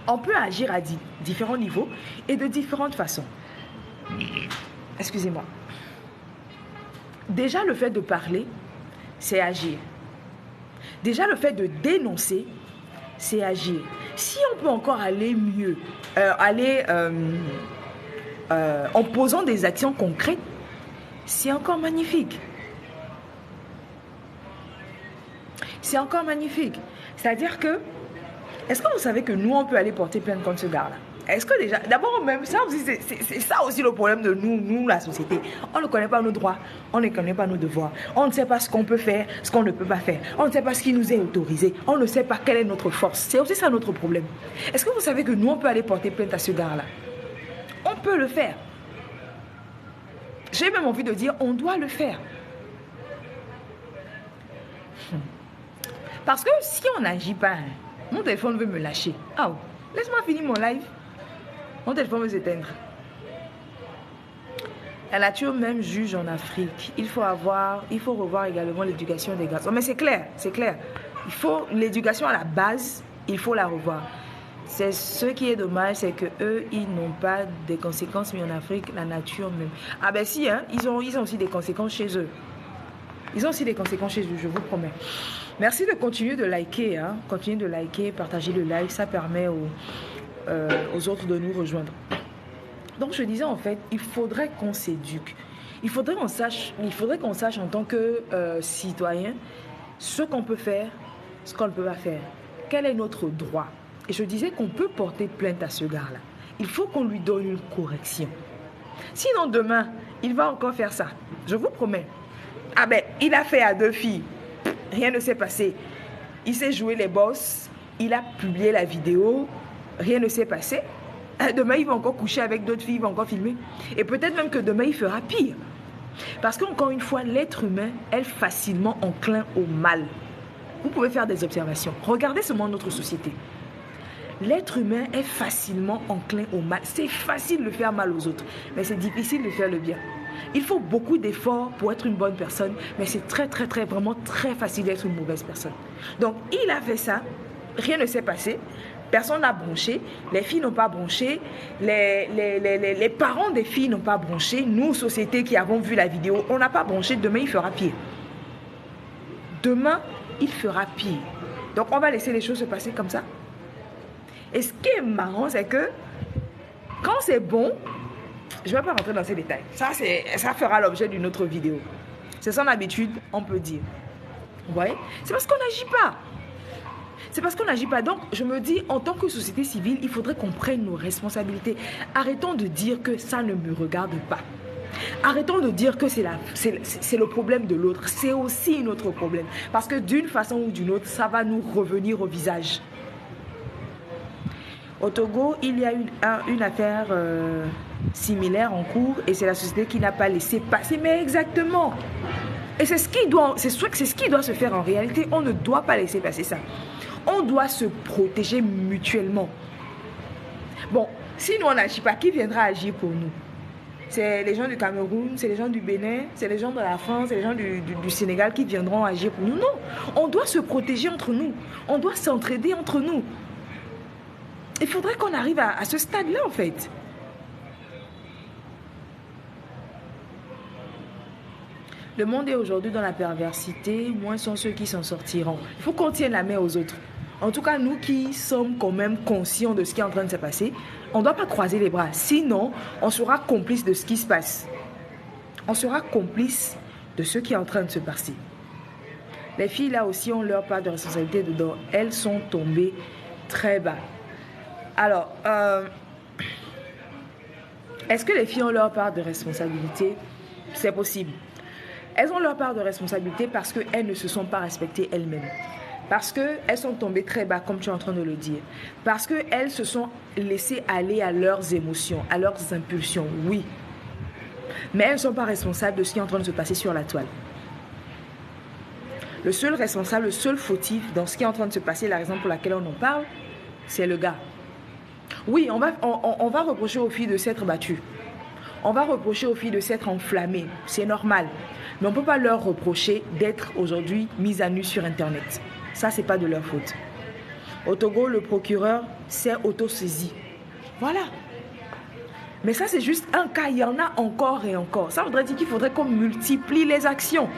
S1: On peut agir à différents niveaux et de différentes façons. Excusez-moi. Déjà, le fait de parler, c'est agir. Déjà, le fait de dénoncer, c'est agir. Si on peut encore aller mieux, en posant des actions concrètes, c'est encore magnifique. C'est encore magnifique. C'est-à-dire que, est-ce que vous savez que nous, on peut aller porter plainte contre ce gars-là? Est-ce que déjà, d'abord même, ça aussi, c'est ça aussi le problème de nous, la société. On ne connaît pas nos droits, on ne connaît pas nos devoirs. On ne sait pas ce qu'on peut faire, ce qu'on ne peut pas faire. On ne sait pas ce qui nous est autorisé. On ne sait pas quelle est notre force. C'est aussi ça notre problème. Est-ce que vous savez que nous, on peut aller porter plainte à ce gars-là? On peut le faire. J'ai même envie de dire, on doit le faire. Parce que si on n'agit pas, mon téléphone veut me lâcher. Ah, laisse-moi finir mon live. Mon téléphone veut s'éteindre. La nature même juge en Afrique. Il faut revoir également l'éducation des garçons. Mais c'est clair, c'est clair. Il faut l'éducation à la base, il faut la revoir. C'est ce qui est dommage, c'est que eux, ils n'ont pas des conséquences, mais en Afrique, la nature même. Ah ben si, hein, ils ont aussi des conséquences chez eux. Ils ont aussi des conséquences chez eux, je vous promets. Merci de continuer de liker, hein. Continuez de liker, partager le live, ça permet aux autres de nous rejoindre. Donc je disais en fait, il faudrait qu'on s'éduque. Il faudrait qu'on sache en tant que citoyen ce qu'on peut faire, ce qu'on ne peut pas faire. Quel est notre droit? Et je disais qu'on peut porter plainte à ce gars-là. Il faut qu'on lui donne une correction. Sinon demain, il va encore faire ça. Je vous promets. Ah ben, il a fait à 2 filles. Rien ne s'est passé. Il s'est joué les boss. Il a publié la vidéo. Rien ne s'est passé. Demain, il va encore coucher avec d'autres filles. Il va encore filmer. Et peut-être même que demain, il fera pire. Parce qu'encore une fois, l'être humain est facilement enclin au mal. Vous pouvez faire des observations. Regardez seulement notre société. L'être humain est facilement enclin au mal. C'est facile de faire mal aux autres, mais c'est difficile de faire le bien. Il faut beaucoup d'efforts pour être une bonne personne, mais c'est vraiment très facile d'être une mauvaise personne. Donc, il a fait ça, rien ne s'est passé. Personne n'a bronché, les filles n'ont pas bronché, les parents des filles n'ont pas bronché. Nous, société qui avons vu la vidéo, on n'a pas bronché. Demain, il fera pire. Demain, il fera pire. Donc, on va laisser les choses se passer comme ça. Et ce qui est marrant, c'est que quand c'est bon, je ne vais pas rentrer dans ces détails. Ça fera l'objet d'une autre vidéo. C'est son habitude, on peut dire. Vous voyez? C'est parce qu'on n'agit pas. C'est parce qu'on n'agit pas. Donc, je me dis, en tant que société civile, il faudrait qu'on prenne nos responsabilités. Arrêtons de dire que ça ne me regarde pas. Arrêtons de dire que c'est le problème de l'autre. C'est aussi notre problème. Parce que d'une façon ou d'une autre, ça va nous revenir au visage. Au Togo, il y a une affaire similaire en cours et c'est la société qui n'a pas laissé passer. Mais exactement. Et c'est ce qui doit se faire en réalité. On ne doit pas laisser passer ça. On doit se protéger mutuellement. Bon, si nous on n'agit pas, qui viendra agir pour nous? C'est les gens du Cameroun, c'est les gens du Bénin, c'est les gens de la France, c'est les gens du Sénégal qui viendront agir pour nous. Non, on doit se protéger entre nous. On doit s'entraider entre nous. Il faudrait qu'on arrive à ce stade-là, en fait. Le monde est aujourd'hui dans la perversité, moins sont ceux qui s'en sortiront. Il faut qu'on tienne la main aux autres. En tout cas, nous qui sommes quand même conscients de ce qui est en train de se passer, on ne doit pas croiser les bras. Sinon, on sera complice de ce qui se passe. On sera complice de ce qui est en train de se passer. Les filles, là aussi, ont leur part de responsabilité dedans. Elles sont tombées très bas. Alors, est-ce que les filles ont leur part de responsabilité? C'est possible. Elles ont leur part de responsabilité parce qu'elles ne se sont pas respectées elles-mêmes. Parce qu'elles sont tombées très bas, comme tu es en train de le dire. Parce qu'elles se sont laissées aller à leurs émotions, à leurs impulsions, oui. Mais elles ne sont pas responsables de ce qui est en train de se passer sur la toile. Le seul responsable, le seul fautif dans ce qui est en train de se passer, la raison pour laquelle on en parle, c'est le gars. Oui, on va reprocher aux filles de s'être battues. On va reprocher aux filles de s'être enflammées. C'est normal. Mais on ne peut pas leur reprocher d'être aujourd'hui mises à nu sur Internet. Ça, ce n'est pas de leur faute. Au Togo, le procureur s'est autosaisi. Voilà. Mais ça, c'est juste un cas. Il y en a encore et encore. Ça voudrait dire qu'il faudrait qu'on multiplie les actions.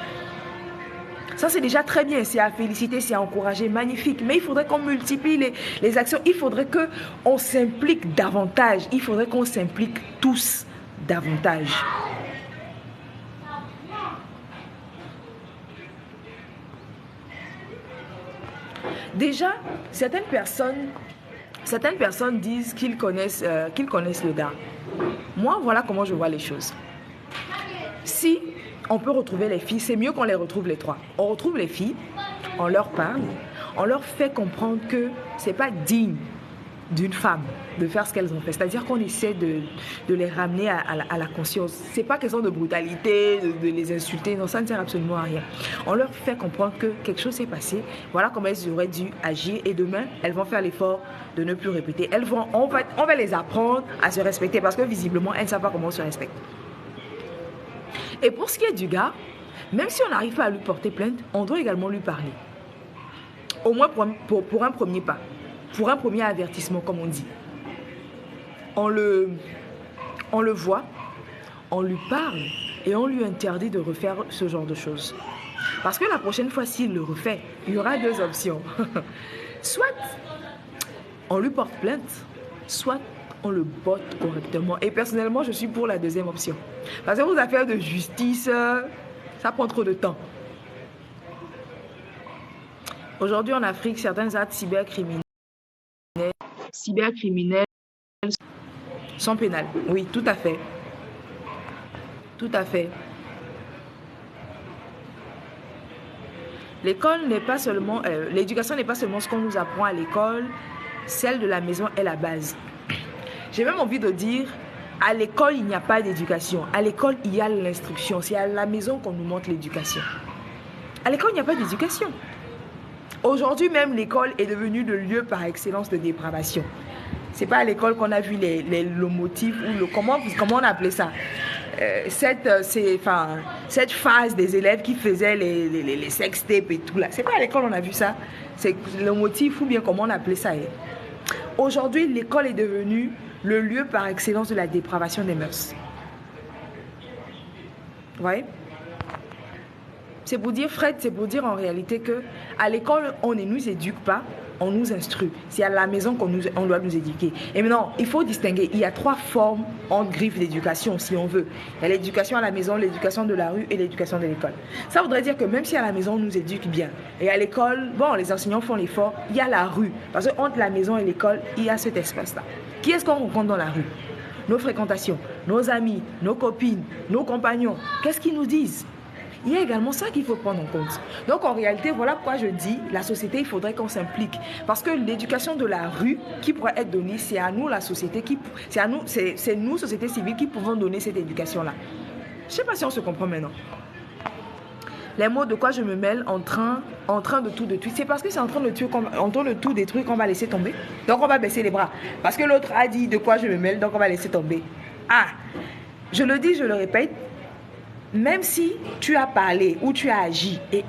S1: Ça, c'est déjà très bien. C'est à féliciter, c'est à encourager. Magnifique. Mais il faudrait qu'on multiplie les actions. Il faudrait qu'on s'implique davantage. Il faudrait qu'on s'implique tous davantage. Déjà, certaines personnes disent qu'ils connaissent le gars. Moi, voilà comment je vois les choses. Si on peut retrouver les filles, c'est mieux qu'on les retrouve les trois. On retrouve les filles, on leur parle, on leur fait comprendre que c'est pas digne d'une femme de faire ce qu'elles ont fait. C'est-à-dire qu'on essaie de les ramener à la conscience. C'est pas question de brutalité, de les insulter. Non, ça ne sert absolument à rien. On leur fait comprendre que quelque chose s'est passé. Voilà comment elles auraient dû agir. Et demain, elles vont faire l'effort de ne plus répéter. On va les apprendre à se respecter parce que visiblement, elles ne savent pas comment on se respecte. Et pour ce qui est du gars, même si on n'arrive pas à lui porter plainte, on doit également lui parler. Au moins pour un premier pas. Pour un premier avertissement, comme on dit. On le voit, on lui parle et on lui interdit de refaire ce genre de choses. Parce que la prochaine fois, s'il le refait, il y aura deux options. Soit on lui porte plainte, soit on le botte correctement. Et personnellement, je suis pour la deuxième option. Parce que vos affaires de justice, ça prend trop de temps. Aujourd'hui, en Afrique, certains actes cybercriminels sont pénales. Oui, tout à fait. Tout à fait. L'école n'est pas seulement... l'éducation n'est pas seulement ce qu'on nous apprend à l'école. Celle de la maison est la base. J'ai même envie de dire, à l'école, il n'y a pas d'éducation. À l'école, il y a l'instruction. C'est à la maison qu'on nous montre l'éducation. À l'école, il n'y a pas d'éducation. Aujourd'hui même, l'école est devenue le lieu par excellence de dépravation. C'est pas à l'école qu'on a vu le motif ou comment on appelait ça. Cette phase des élèves qui faisaient les sextapes et tout là. C'est pas à l'école qu'on a vu ça. C'est le motif ou bien comment on appelait ça. Aujourd'hui, l'école est devenue le lieu par excellence de la dépravation des mœurs. Vous voyez? C'est pour dire, Fred, c'est pour dire en réalité que à l'école, on ne nous éduque pas, on nous instruit. C'est à la maison on doit nous éduquer. Et maintenant, il faut distinguer. Il y a 3 formes en griffe d'éducation, si on veut. Il y a l'éducation à la maison, l'éducation de la rue et l'éducation de l'école. Ça voudrait dire que même si à la maison, on nous éduque bien, et à l'école, bon, les enseignants font l'effort, il y a la rue. Parce que entre la maison et l'école, il y a cet espace-là. Qui est-ce qu'on rencontre dans la rue? Nos fréquentations, nos amis, nos copines, nos compagnons. Qu'est-ce qu'ils nous disent? Il y a également ça qu'il faut prendre en compte. Donc en réalité, voilà pourquoi je dis, la société, il faudrait qu'on s'implique. Parce que l'éducation de la rue qui pourrait être donnée, c'est à nous, la société, c'est nous, société civile, qui pouvons donner cette éducation-là. Je ne sais pas si on se comprend maintenant. Les mots de quoi je me mêle en train de tout détruire. C'est parce que c'est en train de tout détruire qu'on va laisser tomber. Donc on va baisser les bras. Parce que l'autre a dit de quoi je me mêle, donc on va laisser tomber. Ah, je le dis, je le répète. Même si tu as parlé ou tu as agi et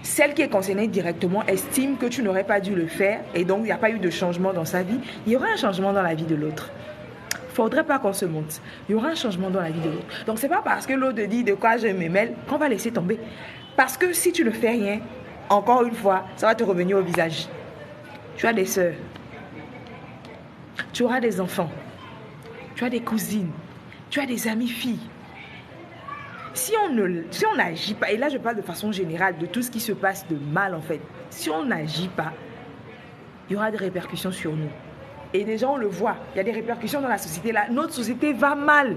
S1: celle qui est concernée directement estime que tu n'aurais pas dû le faire et donc il n'y a pas eu de changement dans sa vie, il y aura un changement dans la vie de l'autre. Il ne faudrait pas qu'on se monte. Il y aura un changement dans la vie de l'autre. Donc ce n'est pas parce que l'autre dit de quoi je me mêle qu'on va laisser tomber. Parce que si tu ne fais rien, encore une fois, ça va te revenir au visage. Tu as des sœurs. Tu auras des enfants. Tu as des cousines. Tu as des amies filles. Si on n'agit pas, et là je parle de façon générale de tout ce qui se passe de mal en fait, si on n'agit pas, il y aura des répercussions sur nous. Et déjà on le voit, il y a des répercussions dans la société. Là, notre société va mal.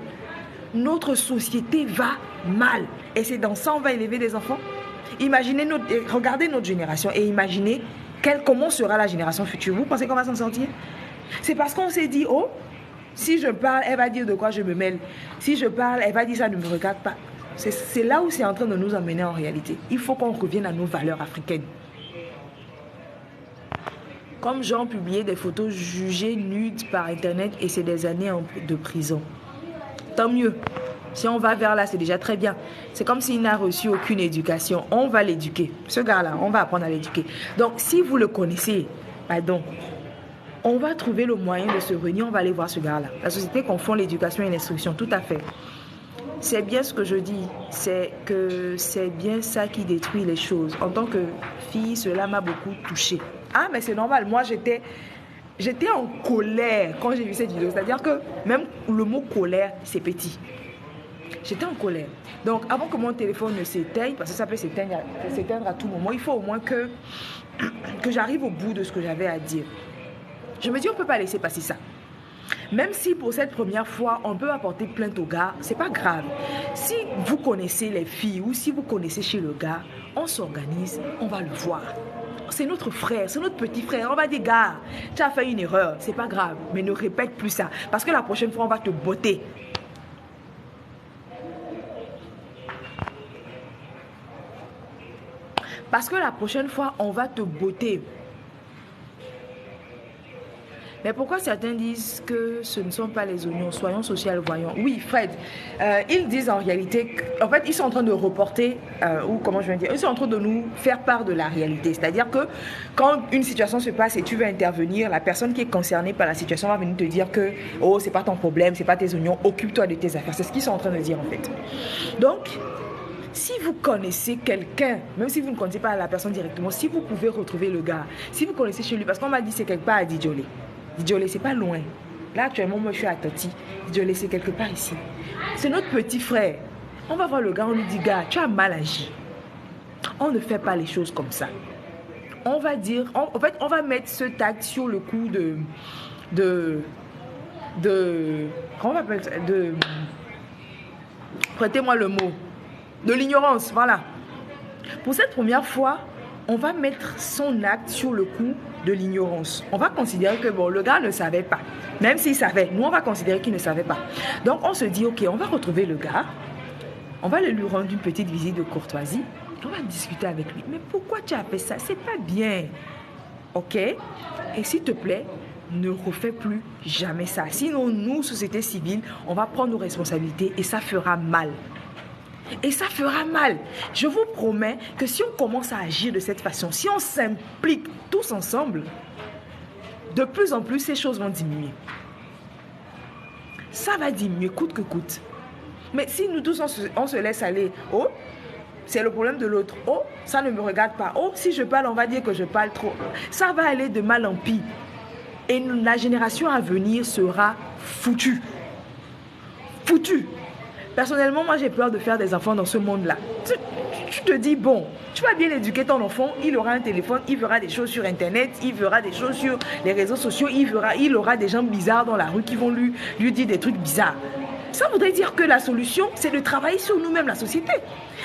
S1: Notre société va mal. Et c'est dans ça on va élever des enfants. Regardez notre génération et imaginez comment sera la génération future. Vous pensez qu'on va s'en sortir? C'est parce qu'on s'est dit, oh, si je parle, elle va dire de quoi je me mêle. Si je parle, elle va dire ça ne me regarde pas. C'est là où c'est en train de nous emmener en réalité. Il faut qu'on revienne à nos valeurs africaines. Comme Jean publiait des photos jugées nudes par Internet et c'est des années de prison. Tant mieux. Si on va vers là, c'est déjà très bien. C'est comme s'il n'a reçu aucune éducation. On va l'éduquer. Ce gars-là, on va apprendre à l'éduquer. Donc, si vous le connaissez, pardon, on va trouver le moyen de se réunir, on va aller voir ce gars-là. La société confond l'éducation et l'instruction, tout à fait. C'est bien ce que je dis, c'est que c'est bien ça qui détruit les choses. En tant que fille, cela m'a beaucoup touchée. Ah, mais c'est normal, moi j'étais en colère quand j'ai vu cette vidéo. C'est-à-dire que même le mot colère, c'est petit. J'étais en colère. Donc avant que mon téléphone ne s'éteigne, parce que ça peut s'éteindre à tout moment, il faut au moins que j'arrive au bout de ce que j'avais à dire. Je me dis, on ne peut pas laisser passer ça. Même si pour cette première fois, on peut apporter plainte au gars, c'est pas grave. Si vous connaissez les filles ou si vous connaissez chez le gars, on s'organise, on va le voir. C'est notre frère, c'est notre petit frère. On va dire, gars, tu as fait une erreur, c'est pas grave, mais ne répète plus ça. Parce que la prochaine fois, on va te botter. Parce que la prochaine fois, on va te botter. Mais pourquoi certains disent que ce ne sont pas les oignons? Soyons social voyants. Oui, Fred, ils disent en réalité, en fait, ils sont en train de reporter, ou comment je vais dire, ils sont en train de nous faire part de la réalité. C'est-à-dire que quand une situation se passe et tu veux intervenir, la personne qui est concernée par la situation va venir te dire que, oh, c'est pas ton problème, c'est pas tes oignons, occupe-toi de tes affaires. C'est ce qu'ils sont en train de dire en fait. Donc, si vous connaissez quelqu'un, même si vous ne connaissez pas la personne directement, si vous pouvez retrouver le gars, si vous connaissez chez lui, parce qu'on m'a dit c'est quelque part à Didjolé. Didjolé, c'est pas loin. Là, actuellement, moi, je suis à Tati. Didjolé, c'est quelque part ici. C'est notre petit frère. On va voir le gars, on lui dit, gars, tu as mal agi. On ne fait pas les choses comme ça. On va dire, en fait, on va mettre ce tag sur le coup comment on appelle ça? Prêtez-moi le mot. De l'ignorance, voilà. Pour cette première fois, on va mettre son acte sur le coup de l'ignorance. On va considérer que bon, le gars ne savait pas. Même s'il savait, nous on va considérer qu'il ne savait pas. Donc on se dit, ok, on va retrouver le gars. On va lui rendre une petite visite de courtoisie. On va discuter avec lui. Mais pourquoi tu as fait ça? C'est pas bien. Ok? Et s'il te plaît, ne refais plus jamais ça. Sinon, nous, société civile, on va prendre nos responsabilités et ça fera mal. Et ça fera mal. Je vous promets que si on commence à agir de cette façon, si on s'implique tous ensemble, de plus en plus, ces choses vont diminuer. Ça va diminuer coûte que coûte. Mais si nous tous, on se laisse aller, oh, c'est le problème de l'autre. Oh, ça ne me regarde pas. Oh, si je parle, on va dire que je parle trop. Ça va aller de mal en pis. Et la génération à venir sera foutue. Foutue. Personnellement, moi, j'ai peur de faire des enfants dans ce monde-là. Tu te dis, bon, tu vas bien éduquer ton enfant, il aura un téléphone, il verra des choses sur Internet, il verra des choses sur les réseaux sociaux, il aura des gens bizarres dans la rue qui vont lui dire des trucs bizarres. Ça voudrait dire que la solution, c'est de travailler sur nous-mêmes, la société.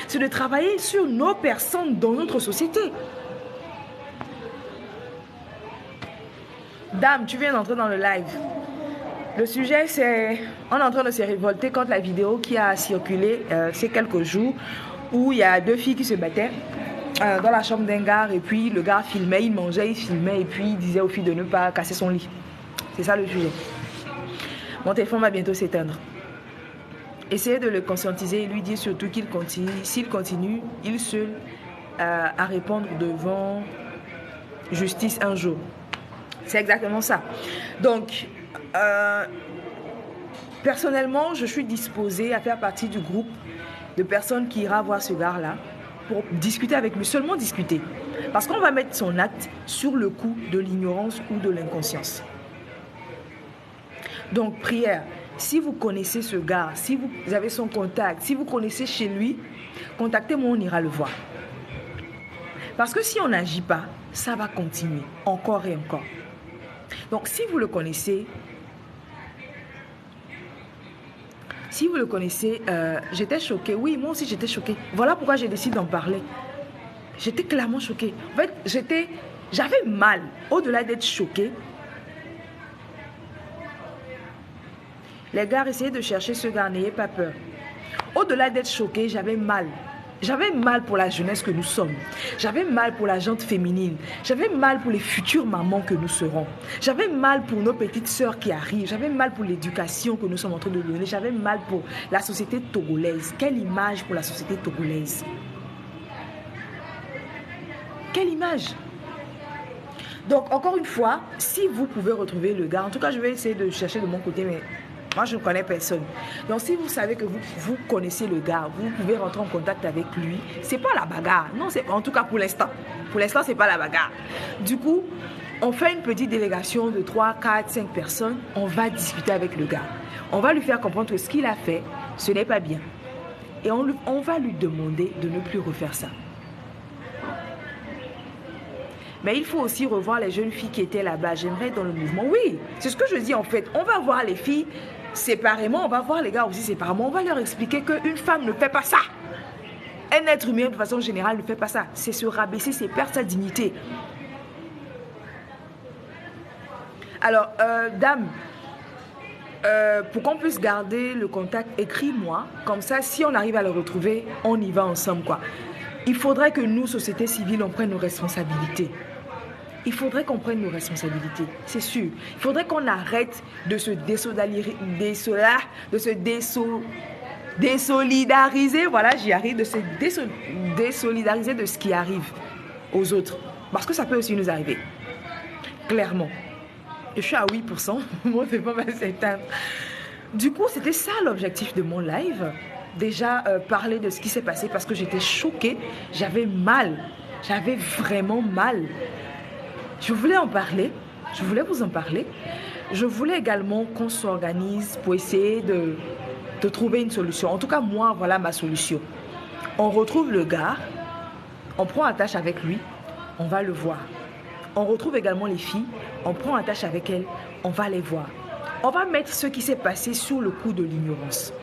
S1: C'est de travailler sur nos personnes dans notre société. Dame, tu viens d'entrer dans le live. Le sujet, c'est... On est en train de se révolter contre la vidéo qui a circulé ces quelques jours où il y a deux filles qui se battaient dans la chambre d'un gars et puis le gars filmait, il mangeait, il filmait et puis il disait aux filles de ne pas casser son lit. C'est ça le sujet. Mon téléphone va bientôt s'éteindre. Essayez de le conscientiser et lui dire surtout qu'il continue. S'il continue, il seul à répondre devant justice un jour. C'est exactement ça. Donc, personnellement, je suis disposée à faire partie du groupe de personnes qui ira voir ce gars-là pour discuter avec lui, seulement discuter. Parce qu'on va mettre son acte sur le coup de l'ignorance ou de l'inconscience. Donc, prière. Si vous connaissez ce gars, si vous avez son contact, si vous connaissez chez lui, contactez-moi, on ira le voir. Parce que si on n'agit pas, ça va continuer encore et encore. Donc, si vous le connaissez, j'étais choquée. Oui, moi aussi, j'étais choquée. Voilà pourquoi j'ai décidé d'en parler. J'étais clairement choquée. En fait, j'avais mal. Au-delà d'être choquée, les gars, essayez de chercher ce gars, n'ayez pas peur. Au-delà d'être choquée, j'avais mal. J'avais mal pour la jeunesse que nous sommes. J'avais mal pour la gente féminine. J'avais mal pour les futures mamans que nous serons. J'avais mal pour nos petites sœurs qui arrivent. J'avais mal pour l'éducation que nous sommes en train de donner. J'avais mal pour la société togolaise. Quelle image pour la société togolaise? Quelle image? Donc, encore une fois, si vous pouvez retrouver le gars, en tout cas, je vais essayer de chercher de mon côté, mais moi, je ne connais personne. Donc, si vous savez que vous connaissez le gars, vous pouvez rentrer en contact avec lui. Ce n'est pas la bagarre. Non, en tout cas pour l'instant. Pour l'instant, ce n'est pas la bagarre. Du coup, on fait une petite délégation de 3, 4, 5 personnes. On va discuter avec le gars. On va lui faire comprendre que ce qu'il a fait, ce n'est pas bien. Et on va lui demander de ne plus refaire ça. Mais il faut aussi revoir les jeunes filles qui étaient là-bas. J'aimerais être dans le mouvement. Oui, c'est ce que je dis en fait. On va voir les filles séparément, on va voir les gars aussi séparément. On va leur expliquer qu'une femme ne fait pas ça. Un être humain de façon générale ne fait pas ça. C'est se rabaisser, c'est perdre sa dignité. Alors, dame, pour qu'on puisse garder le contact, écris-moi. Comme ça, si on arrive à le retrouver, on y va ensemble, quoi. Il faudrait que nous, société civile, on prenne nos responsabilités. Il faudrait qu'on prenne nos responsabilités, c'est sûr. Il faudrait qu'on arrête de se désolidariser, voilà, j'y arrive, de se désolidariser de ce qui arrive aux autres. Parce que ça peut aussi nous arriver, clairement. Je suis à 8%, mon téléphone va s'éteindre. Du coup, c'était ça l'objectif de mon live. Déjà, parler de ce qui s'est passé parce que j'étais choquée, j'avais mal, j'avais vraiment mal. Je voulais en parler, je voulais vous en parler. Je voulais également qu'on s'organise pour essayer de trouver une solution. En tout cas, moi, voilà ma solution. On retrouve le gars, on prend attache avec lui, on va le voir. On retrouve également les filles, on prend attache avec elles, on va les voir. On va mettre ce qui s'est passé sous le coup de l'ignorance.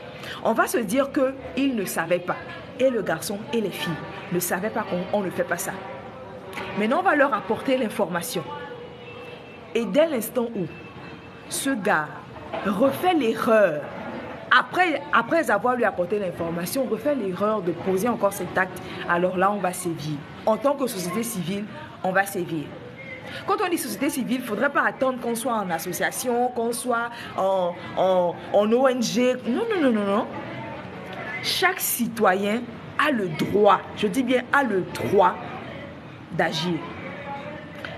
S1: On va se dire qu'ils ne savaient pas. Et le garçon et les filles ne savaient pas qu'on ne fait pas ça. Maintenant, on va leur apporter l'information. Et dès l'instant où ce gars refait l'erreur, après avoir lui apporté l'information, refait l'erreur de poser encore cet acte, alors là, on va sévir. En tant que société civile, on va sévir. Quand on dit société civile, il ne faudrait pas attendre qu'on soit en association, qu'on soit en ONG. Non, non, non, non, non. Chaque citoyen a le droit, je dis bien a le droit d'agir.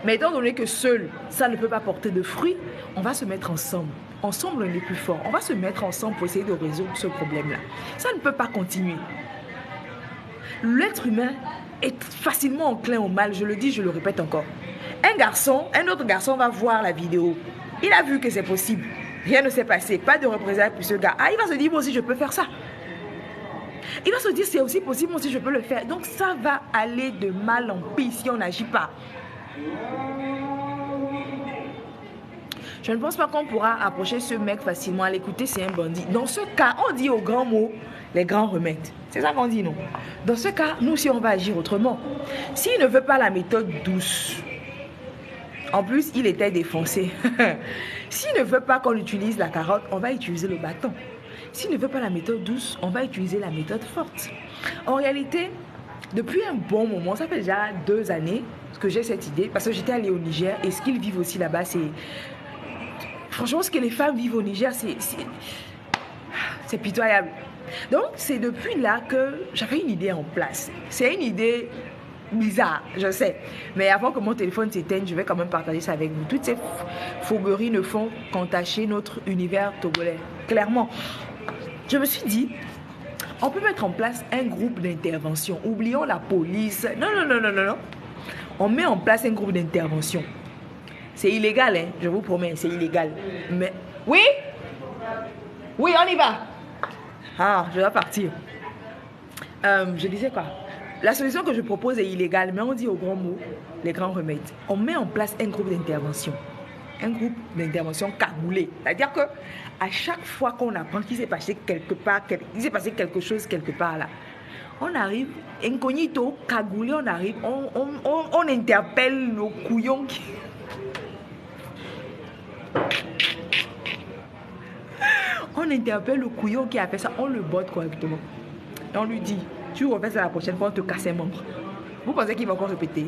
S1: Mais étant donné que seul, ça ne peut pas porter de fruits, on va se mettre ensemble. Ensemble, on est plus fort. On va se mettre ensemble pour essayer de résoudre ce problème-là. Ça ne peut pas continuer. L'être humain est facilement enclin au mal. Je le dis, je le répète encore. Un autre garçon va voir la vidéo. Il a vu que c'est possible. Rien ne s'est passé. Pas de représailles pour ce gars. Ah, il va se dire, moi aussi, je peux faire ça. Il va se dire, c'est aussi possible, moi aussi, je peux le faire. Donc, ça va aller de mal en pire si on n'agit pas. Je ne pense pas qu'on pourra approcher ce mec facilement. À l'écouter, c'est un bandit. Dans ce cas, on dit aux grands mots, les grands remèdes. C'est ça qu'on dit, non? Dans ce cas, nous aussi, on va agir autrement. S'il ne veut pas la méthode douce, en plus, il était défoncé. S'il ne veut pas qu'on utilise la carotte, on va utiliser le bâton. S'il ne veut pas la méthode douce, on va utiliser la méthode forte. En réalité, depuis un bon moment, ça fait déjà 2 années que j'ai cette idée, parce que j'étais allée au Niger et ce qu'ils vivent aussi là-bas, c'est... Franchement, ce que les femmes vivent au Niger, c'est pitoyable. Donc, c'est depuis là que j'avais une idée en place. C'est une idée bizarre, je sais. Mais avant que mon téléphone s'éteigne, je vais quand même partager ça avec vous. Toutes ces fourberies ne font qu'entacher notre univers togolais. Clairement, je me suis dit, on peut mettre en place un groupe d'intervention. Oublions la police. Non. On met en place un groupe d'intervention. C'est illégal, hein, je vous promets, c'est illégal. Mais... Oui, on y va. Ah, je dois partir. Je disais quoi? La solution que je propose est illégale, mais on dit au grand mot, les grands remèdes. On met en place un groupe d'intervention. Un groupe d'intervention cagoulé. C'est-à-dire que à chaque fois qu'on apprend qu'il s'est passé quelque part, il s'est passé quelque chose quelque part là, on arrive, incognito, cagoulé, on arrive, on interpelle le couillon qui... On interpelle le couillon qui a fait ça, on le botte correctement. Et on lui dit, tu refais ça la prochaine fois, on te casse un membre. Vous pensez qu'il va encore répéter?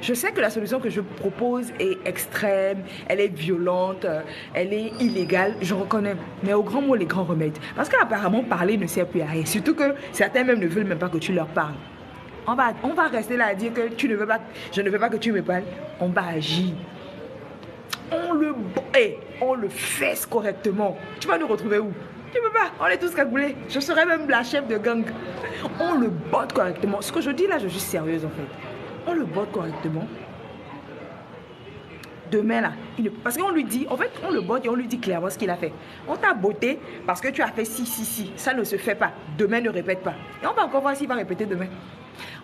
S1: Je sais que la solution que je propose est extrême, elle est violente, elle est illégale, je reconnais. Mais au grand mot, les grands remèdes. Parce qu'apparemment, parler ne sert plus à rien. Surtout que certains même ne veulent même pas que tu leur parles. On va rester là à dire que je ne veux pas que tu me parles. On va agir. On le fesse correctement. Tu vas nous retrouver où? Tu peux pas, on est tous cagoulés. Je serai même la chef de gang. On le botte correctement. Ce que je dis là, je suis sérieuse en fait. On le botte correctement. Demain là, parce qu'on lui dit, en fait, on le botte et on lui dit clairement ce qu'il a fait. On t'a botté parce que tu as fait si. Ça ne se fait pas. Demain, ne répète pas. Et on va encore voir s'il va répéter demain.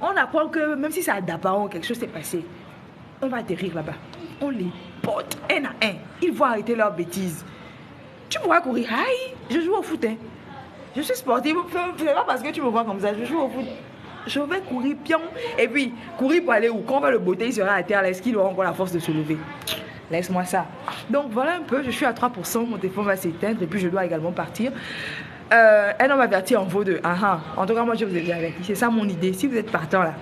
S1: On apprend que même si ça a d'apparent, quelque chose s'est passé, on va atterrir là-bas. On les botte un à un. Ils vont arrêter leurs bêtises. Tu pourras courir. Aïe, je joue au foot. Hein. Je suis sportive. Ce n'est pas parce que tu me vois comme ça. Je joue au foot. Je vais courir, pion. Et puis, courir pour aller où? Quand on va le botter, il sera à terre. Est-ce qu'il aura encore la force de se lever? Laisse-moi ça. Donc, voilà un peu. Je suis à 3%. Mon téléphone va s'éteindre. Et puis, je dois également partir. Un homme averti en vaut deux. En tout cas, moi, je vous ai déjà averti. C'est ça mon idée. Si vous êtes partant là,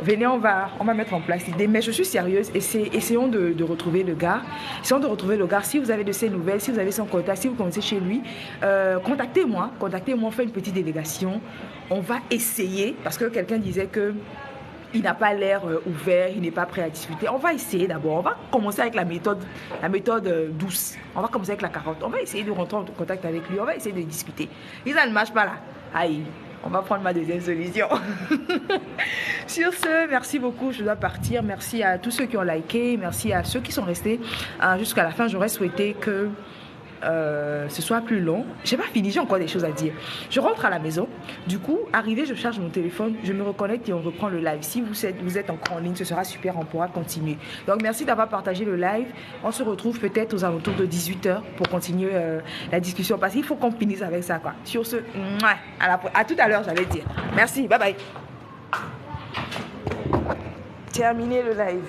S1: venez, on va mettre en place l'idée. Mais je suis sérieuse. Essayons de retrouver le gars. Si vous avez de ses nouvelles, si vous avez son contact, si vous connaissez chez lui, contactez-moi. On fait une petite délégation. On va essayer, parce que quelqu'un disait que il n'a pas l'air ouvert, il n'est pas prêt à discuter. On va essayer d'abord. On va commencer avec la méthode douce. On va commencer avec la carotte. On va essayer de rentrer en contact avec lui. On va essayer de discuter. Si ça ne marche pas là, aïe, on va prendre ma deuxième solution. Sur ce, merci beaucoup. Je dois partir. Merci à tous ceux qui ont liké. Merci à ceux qui sont restés jusqu'à la fin. J'aurais souhaité que ce soit plus long. J'ai pas fini, j'ai encore des choses à dire. Je rentre à la maison. Du coup, arrivé, je charge mon téléphone, je me reconnecte et on reprend le live. Si vous êtes encore en ligne, ce sera super, on pourra continuer. Donc merci d'avoir partagé le live. On se retrouve peut-être aux alentours de 18h pour continuer la discussion, parce qu'il faut qu'on finisse avec ça, quoi. Sur ce, à tout à l'heure, j'allais dire. Merci, bye bye. Terminé le live.